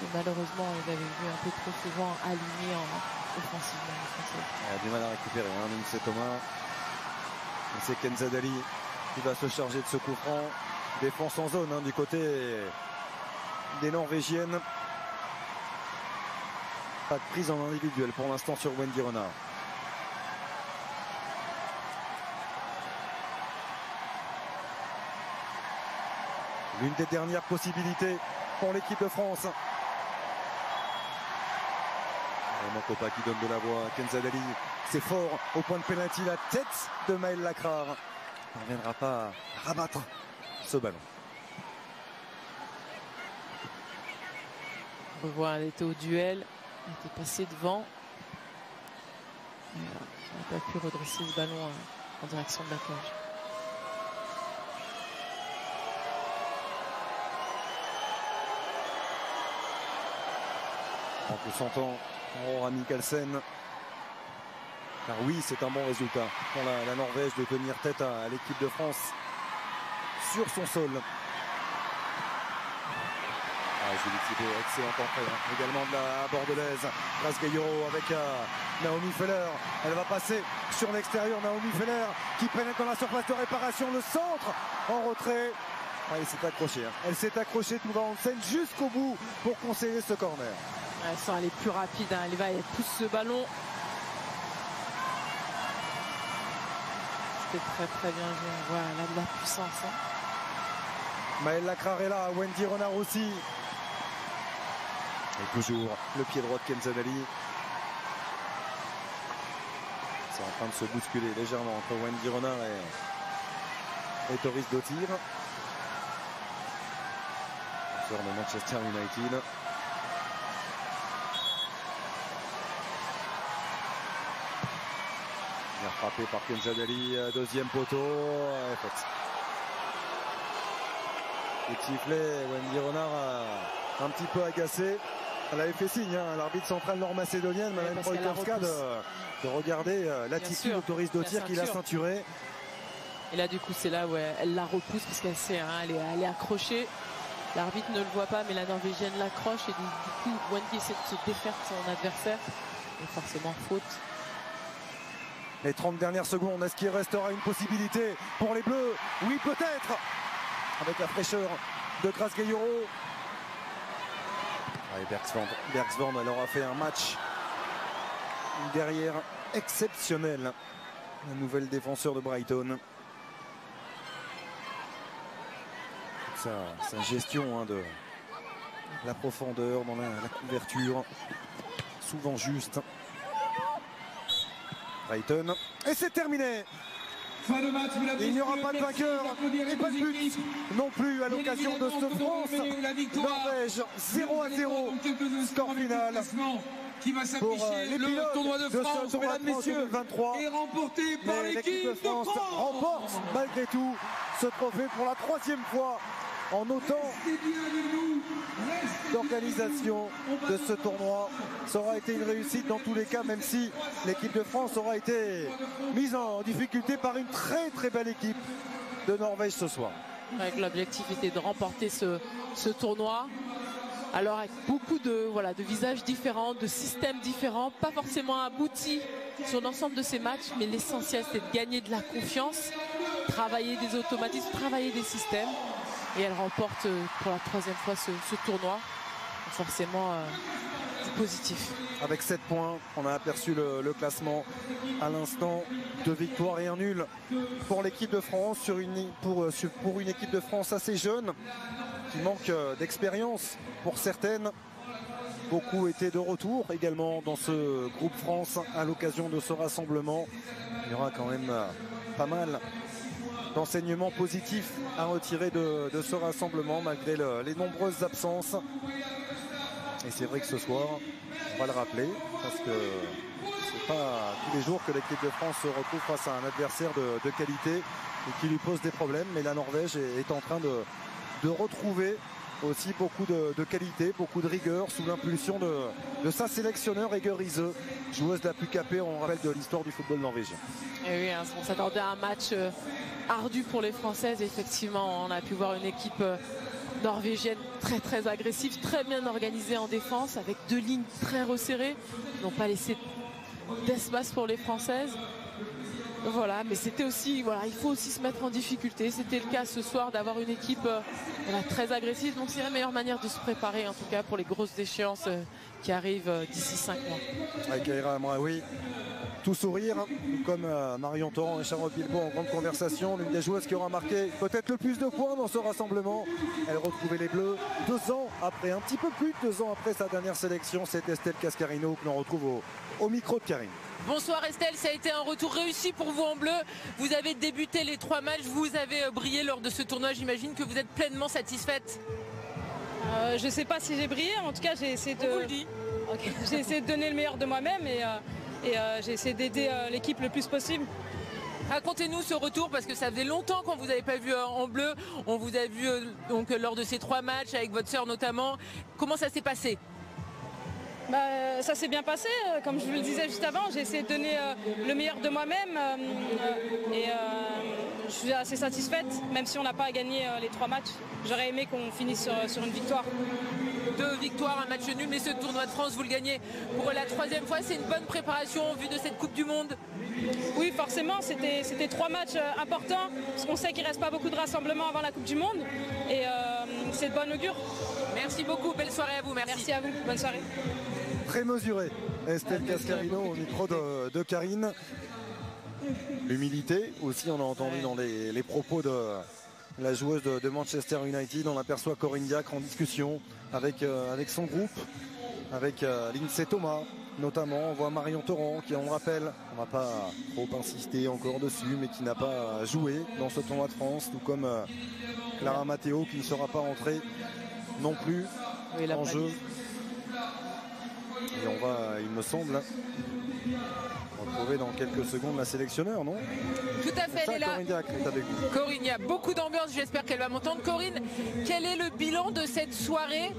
Et malheureusement, on les avait vu un peu trop souvent alignés offensivement. Elle a du mal à récupérer, hein, Lindsay Thomas. C'est Kenzadali qui va se charger de ce coup franc. Défense en zone hein, du côté des Norvégiennes. Pas de prise en individuel pour l'instant sur Wendy Renard. L'une des dernières possibilités pour l'équipe de France. Coppa qui donne de la voix. Kenzadali, c'est fort au point de pénalty. La tête de Maël Lacrar ne parviendra pas à rabattre ce ballon. On voit, elle était au duel, elle était passée devant. n'a pas pu redresser ce ballon en direction de la cage. En plus s'entend Aurora Mikkelsen. Car oui, c'est un bon résultat pour la Norvège de tenir tête à l'équipe de France sur son sol. Julie Thibault, excellent entrée également de la bordelaise. Grace Gayoro avec Naomi Feller. Elle va passer sur l'extérieur. Naomi Feller qui pénètre dans la surface de réparation. Le centre en retrait. Elle s'est accrochée. Elle s'est accrochée tout en scène jusqu'au bout pour conseiller ce corner. Elle sent aller plus rapide. Elle va, elle pousse ce ballon. C'était très bien joué. On voit, elle a de la puissance. Maëlle Lacrarella, Wendy Renard aussi. Et toujours le pied droit de Kenza Dali. C'est en train de se bousculer légèrement entre Wendy Renard et Doris Dottir. Sort de Manchester United. Bien frappé par Kenza Dali, deuxième poteau. Petit sifflet, Wendy Renard un petit peu agacé. Elle avait fait signe à l'arbitre central nord-macédonienne, Madame Projkowska, de regarder l'attitude de Doris Dottir qui l'a ceinturée. Et là, du coup, c'est là où elle la repousse parce qu'elle sait, elle est accrochée. L'arbitre ne le voit pas, mais la Norvégienne l'accroche. Et du coup, Wendy essaie de se défaire de son adversaire. Et forcément, faute. Les 30 dernières secondes, est-ce qu'il restera une possibilité pour les Bleus? Oui, peut-être, avec la fraîcheur de Grace Gayoro. Bergsvand, elle aura fait un match derrière exceptionnel. La nouvelle défenseur de Brighton. Sa gestion de la profondeur dans la couverture, souvent juste. Brighton, et c'est terminé. Il n'y aura pas de vainqueur et pas de but non plus à l'occasion de ce France-Norvège 0-0. Score final pour les pilotes de ce tournoi de France 2023. Mais l'équipe de France remporte malgré tout ce trophée pour la 3e fois en autant d'organisation de ce tournoi. Ça aura été une réussite dans tous les cas, même si l'équipe de France aura été mise en difficulté par une très belle équipe de Norvège ce soir. Avec l'objectif était de remporter ce tournoi. Alors avec beaucoup de visages différents, de systèmes différents, pas forcément aboutis sur l'ensemble de ces matchs, mais l'essentiel c'est de gagner de la confiance, travailler des automatismes, travailler des systèmes. Et elle remporte pour la 3e fois ce tournoi. Forcément du positif. Avec 7 points, on a aperçu le classement à l'instant. 2 victoires et 1 nul pour l'équipe de France, pour une équipe de France assez jeune, qui manque d'expérience pour certaines. Beaucoup étaient de retour également dans ce groupe France à l'occasion de ce rassemblement. Il y aura quand même pas mal d'enseignements positifs à retirer de ce rassemblement malgré les nombreuses absences. Et c'est vrai que ce soir, on va le rappeler, parce que c'est pas tous les jours que l'équipe de France se retrouve face à un adversaire de qualité et qui lui pose des problèmes. Mais la Norvège est en train de retrouver aussi beaucoup de qualité, beaucoup de rigueur sous l'impulsion de sa sélectionneur Hege Riise, joueuse la plus capée, on rappelle, de l'histoire du football norvégien. Et oui, on s'attendait à un match ardu pour les Françaises. Effectivement, on a pu voir une équipe norvégienne très agressive, très bien organisée en défense, avec 2 lignes très resserrées. Ils n'ont pas laissé d'espace pour les Françaises. Voilà, mais c'était aussi, il faut aussi se mettre en difficulté. C'était le cas ce soir d'avoir une équipe très agressive. Donc c'est la meilleure manière de se préparer, en tout cas pour les grosses échéances qui arrivent d'ici 5 mois. Avec Aïra Amraoui, tout sourire, comme Marion Torrent et Charlotte Bilbao en grande conversation. L'une des joueuses qui aura marqué peut-être le plus de points dans ce rassemblement. Elle retrouvait les Bleus 2 ans après, un petit peu plus de 2 ans après sa dernière sélection. C'est Estelle Cascarino que l'on retrouve au micro de Karine. Bonsoir Estelle, ça a été un retour réussi pour vous en bleu. Vous avez débuté les 3 matchs, vous avez brillé lors de ce tournoi. J'imagine que vous êtes pleinement satisfaite. Je ne sais pas si j'ai brillé, en tout cas j'ai essayé de... On vous le dit. Okay. J'ai essayé de donner le meilleur de moi-même et et j'ai essayé d'aider l'équipe le plus possible. Racontez-nous ce retour parce que ça faisait longtemps qu'on vous avait pas vu en bleu. On vous a vu donc lors de ces 3 matchs avec votre sœur notamment. Comment ça s'est passé? Ça s'est bien passé, comme je vous le disais juste avant, j'ai essayé de donner le meilleur de moi-même et je suis assez satisfaite, même si on n'a pas gagné les 3 matchs. J'aurais aimé qu'on finisse sur une victoire. 2 victoires, un match nul, mais ce tournoi de France, vous le gagnez pour la 3e fois. C'est une bonne préparation en vue de cette Coupe du Monde? Oui, forcément, c'était 3 matchs importants, parce qu'on sait qu'il ne reste pas beaucoup de rassemblements avant la Coupe du Monde, et c'est de bonne augure. Merci beaucoup, belle soirée à vous. Merci à vous, bonne soirée. Très mesuré, Estelle Cascarino au micro de Karine. L'humilité aussi, on a entendu dans les propos de la joueuse de Manchester United. On aperçoit Corinne Diacre en discussion avec son groupe, avec Lindsay Thomas notamment. On voit Marion Torrent qui, on le rappelle, on va pas trop insister encore dessus, mais qui n'a pas joué dans ce tournoi de France, tout comme Clara Matteo qui ne sera pas entrée non plus en jeu. Et on va, il me semble, retrouver dans quelques secondes la sélectionneur, non? Tout à fait, elle est là. Corinne Diacre est avec vous. Corinne, il y a beaucoup d'ambiance, j'espère qu'elle va m'entendre. Corinne, quel est le bilan de cette soirée?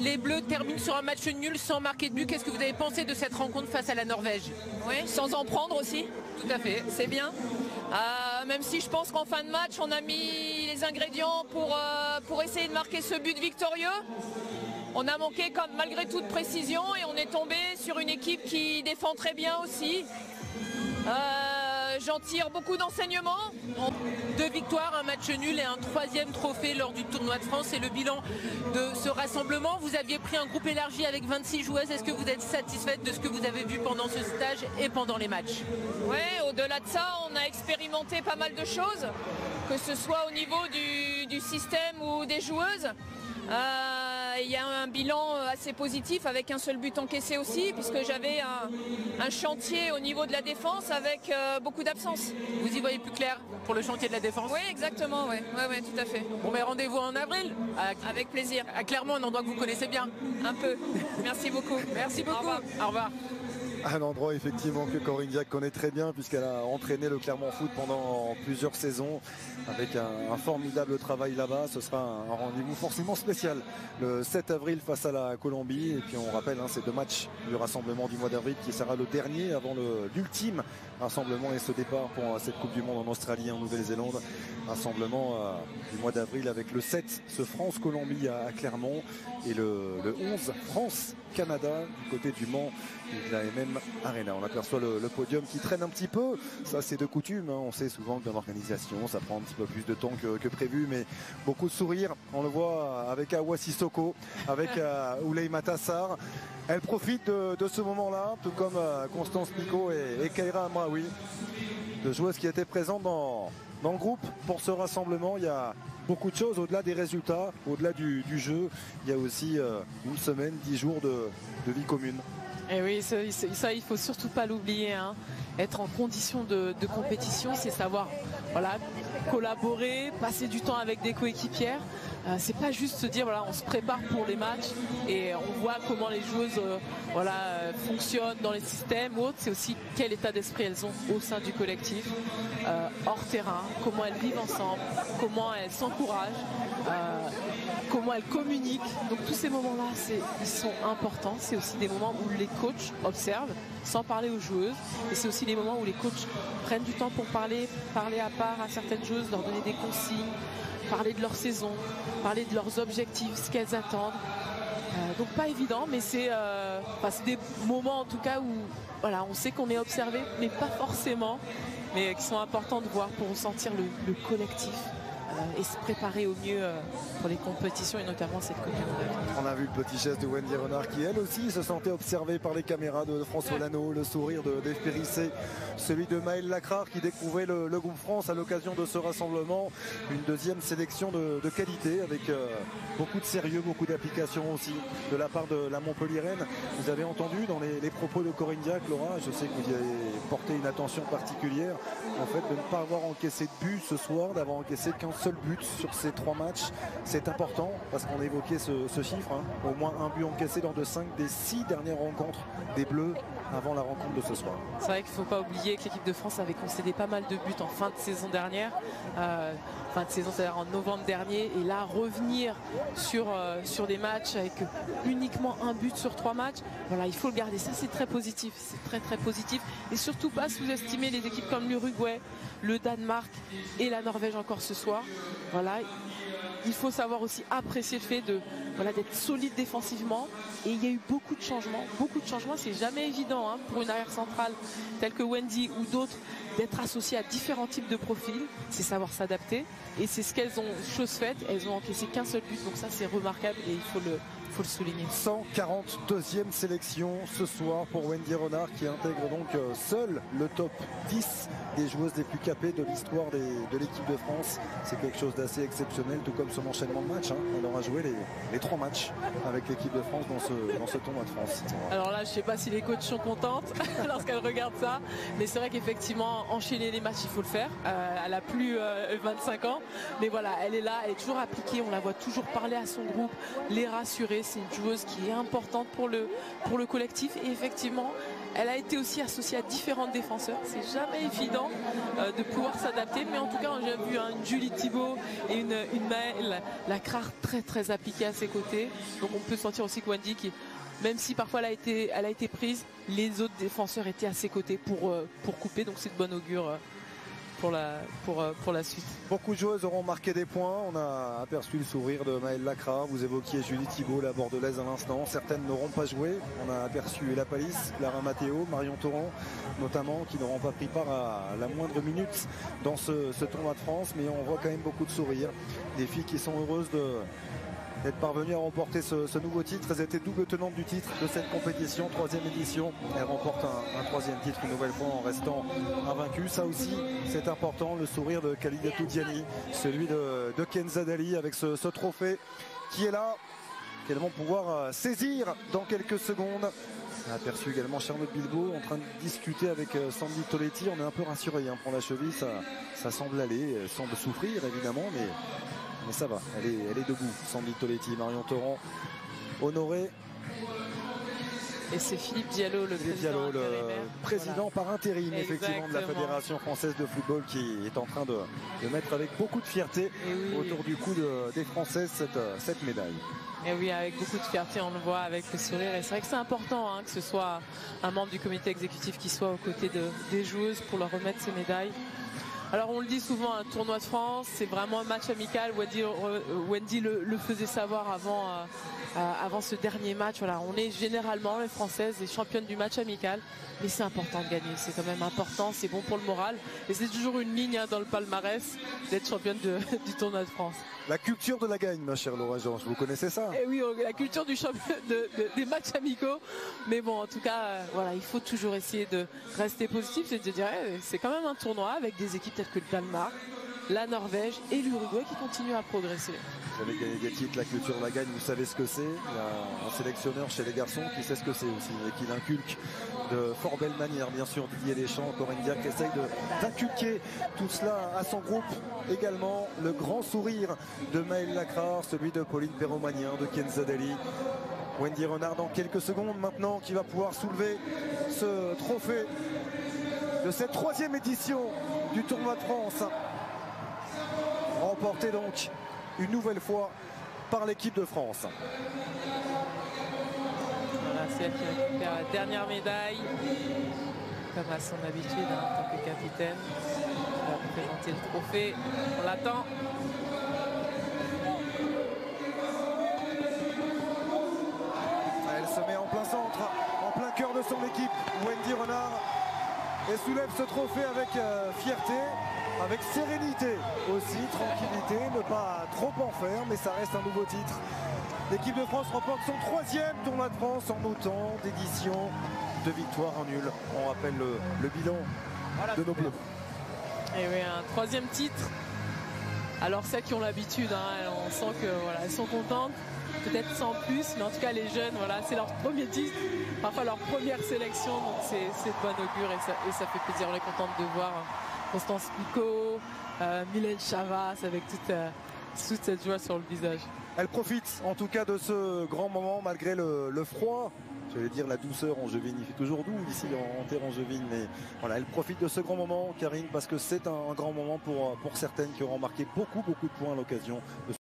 Les Bleus terminent sur un match nul sans marquer de but. Qu'est-ce que vous avez pensé de cette rencontre face à la Norvège? Oui, sans en prendre aussi. Tout à fait. C'est bien. Même si je pense qu'en fin de match, on a mis les ingrédients pour essayer de marquer ce but victorieux. On a manqué malgré toute précision et on est tombé sur une équipe qui défend très bien aussi. J'en tire beaucoup d'enseignements. 2 victoires, un match nul et un 3e trophée lors du tournoi de France. C'est le bilan de ce rassemblement. Vous aviez pris un groupe élargi avec 26 joueuses. Est-ce que vous êtes satisfaite de ce que vous avez vu pendant ce stage et pendant les matchs? Oui, au-delà de ça, on a expérimenté pas mal de choses, que ce soit au niveau du système ou des joueuses. Il y a un bilan assez positif avec un seul but encaissé aussi, puisque j'avais un chantier au niveau de la défense avec beaucoup d'absences. Vous y voyez plus clair pour le chantier de la défense? Oui, exactement, oui, tout à fait. Bon, mais rendez-vous en avril avec plaisir. À Clermont, un endroit que vous connaissez bien. Un peu. Merci beaucoup. Merci beaucoup. Au revoir. Un endroit effectivement que Corinne Diacre connaît très bien puisqu'elle a entraîné le Clermont Foot pendant plusieurs saisons avec un formidable travail là-bas. Ce sera un rendez-vous forcément spécial le 7 avril face à la Colombie. Et puis on rappelle ces 2 matchs du rassemblement du mois d'avril qui sera le dernier avant l'ultime rassemblement et ce départ pour cette Coupe du Monde en Australie et en Nouvelle-Zélande. Rassemblement du mois d'avril avec le 7, ce France-Colombie à Clermont et le 11, France-Canada du côté du Mans et de la MM Arena. On aperçoit le podium qui traîne un petit peu. Ça, c'est de coutume. On sait souvent que dans l'organisation, ça prend un petit peu plus de temps que prévu, mais beaucoup de sourires. On le voit avec Awa Sissoko, avec Ouley Matassar. Elle profite de ce moment-là, tout comme Constance Picot et Kaira Amraoui, de joueuses qui étaient présentes dans le groupe pour ce rassemblement. Il y a beaucoup de choses au-delà des résultats, au-delà du jeu. Il y a aussi une semaine, 10 jours de vie commune. Et oui, ça il faut surtout pas l'oublier. Hein. Être en condition de compétition, c'est savoir collaborer, passer du temps avec des coéquipières. C'est pas juste se dire on se prépare pour les matchs et on voit comment les joueuses fonctionnent dans les systèmes ou autres. C'est aussi quel état d'esprit elles ont au sein du collectif, hors terrain, comment elles vivent ensemble, comment elles s'encouragent, comment elles communiquent. Donc tous ces moments-là, ils sont importants. C'est aussi des moments où les coachs observent sans parler aux joueuses. Et c'est aussi les moments où les coachs prennent du temps pour parler à part à certaines joueuses, leur donner des consignes, parler de leur saison, parler de leurs objectifs, ce qu'elles attendent. Donc pas évident, mais c'est des moments en tout cas où on sait qu'on est observé, mais pas forcément, mais qui sont importants de voir pour ressentir le collectif et se préparer au mieux pour les compétitions et notamment cette Coupe du Monde. On a vu le petit geste de Wendy Renard qui elle aussi se sentait observée par les caméras de François Lano, le sourire de Dave Périssé, celui de Maëlle Lacrare qui découvrait le groupe France à l'occasion de ce rassemblement. Une deuxième sélection de qualité avec beaucoup de sérieux, beaucoup d'application aussi de la part de la Montpelliéraine. Vous avez entendu dans les propos de Corinne Diacre, Laura, je sais que vous y avez porté une attention particulière, en fait de ne pas avoir encaissé de but ce soir, d'avoir encaissé qu'un seul but sur ces 3 matchs. C'est important parce qu'on évoquait ce chiffre, au moins un but encaissé lors de 5 des 6 dernières rencontres des Bleus avant la rencontre de ce soir. C'est vrai qu'il ne faut pas oublier que l'équipe de France avait concédé pas mal de buts en fin de saison dernière. Fin de saison, c'est-à-dire en novembre dernier. Et là, revenir sur des matchs avec uniquement un but sur 3 matchs, voilà, il faut le garder. Ça, c'est très positif. C'est très, très positif. Et surtout, pas sous-estimer les équipes comme l'Uruguay, le Danemark et la Norvège encore ce soir. Voilà. Il faut savoir aussi apprécier le fait d'être solide défensivement. Et il y a eu beaucoup de changements. Beaucoup de changements, c'est jamais évident pour une arrière centrale telle que Wendy ou d'autres d'être associées à différents types de profils. C'est savoir s'adapter. Et c'est ce qu'elles ont chose faite. Elles ont encaissé qu'un seul but. Donc ça, c'est remarquable et il faut le souligner. 142e sélection ce soir pour Wendy Renard qui intègre donc seule le top 10 des joueuses les plus capées de l'histoire de l'équipe de France. C'est quelque chose d'assez exceptionnel, tout comme son enchaînement de matchs. Elle aura joué les 3 matchs avec l'équipe de France dans ce tournoi de France. Alors là, je ne sais pas si les coachs sont contentes lorsqu'elles regardent ça, mais c'est vrai qu'effectivement, enchaîner les matchs, il faut le faire. Elle a plus 25 ans, mais voilà, elle est là, elle est toujours appliquée, on la voit toujours parler à son groupe, les rassurer. C'est une joueuse qui est importante pour le collectif et effectivement elle a été aussi associée à différents défenseurs. C'est jamais évident de pouvoir s'adapter, mais en tout cas j'ai vu une Julie Thibault et une Maëlle Lacrard très très appliquée à ses côtés. Donc on peut sentir aussi que Wendy, même si parfois elle a été prise, les autres défenseurs étaient à ses côtés pour couper, donc c'est de bon augure pour la suite. Beaucoup de joueuses auront marqué des points. On a aperçu le sourire de Maëlle Lacrard. Vous évoquiez Julie Thibault, la bordelaise à l'instant. Certaines n'auront pas joué. On a aperçu Ella Palisse, Clara Matteo, Marion Torrent notamment, qui n'auront pas pris part à la moindre minute dans ce tournoi de France. Mais on voit quand même beaucoup de sourires. Des filles qui sont heureuses d'être parvenues à remporter ce nouveau titre. Elles étaient double tenantes du titre de cette compétition, 3e édition. Elles remportent un 3e titre une nouvelle fois en restant invaincues. Ça aussi, c'est important. Le sourire de Khalidatou Diani, celui de Kenza Dali avec ce trophée qui est là, qu'elles vont pouvoir saisir dans quelques secondes. On a aperçu également Charlotte Bilbao en train de discuter avec Sandy Toletti. On est un peu rassuré pour la cheville, ça semble aller, elle semble souffrir évidemment, mais ça va, elle est debout. Sandy Toletti, Marion Torrent, Honoré. Et c'est Philippe Diallo, le président par intérim effectivement de la Fédération française de football, qui est en train de mettre avec beaucoup de fierté autour du cou des Françaises cette médaille. Et oui, avec beaucoup de fierté, on le voit avec le sourire. Et c'est vrai que c'est important que ce soit un membre du comité exécutif qui soit aux côtés des joueuses pour leur remettre ces médailles. Alors on le dit souvent, un tournoi de France, c'est vraiment un match amical. Wendy le faisait savoir avant ce dernier match. Voilà, on est généralement, les Françaises, les championnes du match amical. Mais c'est important de gagner, c'est quand même important, c'est bon pour le moral. Et c'est toujours une ligne dans le palmarès d'être championne du tournoi de France. La culture de la gagne, ma chère Laura Georges, vous connaissez ça? Et oui, la culture du des matchs amicaux. Mais bon, en tout cas, voilà, il faut toujours essayer de rester positif. C'est de dire, c'est quand même un tournoi avec des équipes telles que le Danemark, la Norvège et l'Uruguay qui continuent à progresser. Vous avez gagné des titres, la culture de la gagne, vous savez ce que c'est. Il y a un sélectionneur chez les garçons qui sait ce que c'est aussi et qui l'inculque de fort belle manière, bien sûr. Didier Deschamps, Corinne Diacre essaye d'inculquer tout cela à son groupe. Également le grand sourire de Maëlle Lacrard, celui de Pauline Perromanien, de Kenza Dali. Wendy Renard dans quelques secondes maintenant qui va pouvoir soulever ce trophée de cette 3e édition du tournoi de France, remporté donc une nouvelle fois par l'équipe de France. Voilà, c'est elle qui récupère la dernière médaille, comme à son habitude en tant que capitaine. Elle va présenter le trophée, on l'attend. Elle se met en plein centre, en plein cœur de son équipe, Wendy Renard, et soulève ce trophée avec fierté, avec sérénité aussi, tranquillité, ne pas trop en faire, mais ça reste un nouveau titre. L'équipe de France remporte son 3e tournoi de France en autant d'éditions, de victoires en nul. On rappelle le bilan de nos bleus. Et oui, un 3e titre. Alors celles qui ont l'habitude, on sent que voilà, elles sont contentes, peut-être sans plus, mais en tout cas les jeunes, voilà, c'est leur premier titre, parfois leur première sélection, donc c'est de bon augure et ça fait plaisir. On est contente de voir Constance Picot, Mylène Chavas avec toute cette joie sur le visage. Elle profite en tout cas de ce grand moment malgré le froid. J'allais dire la douceur angevine, il fait toujours doux ici en terre angevine, mais voilà, elle profite de ce grand moment, Karine, parce que c'est un grand moment pour certaines qui auront marqué beaucoup de points à l'occasion de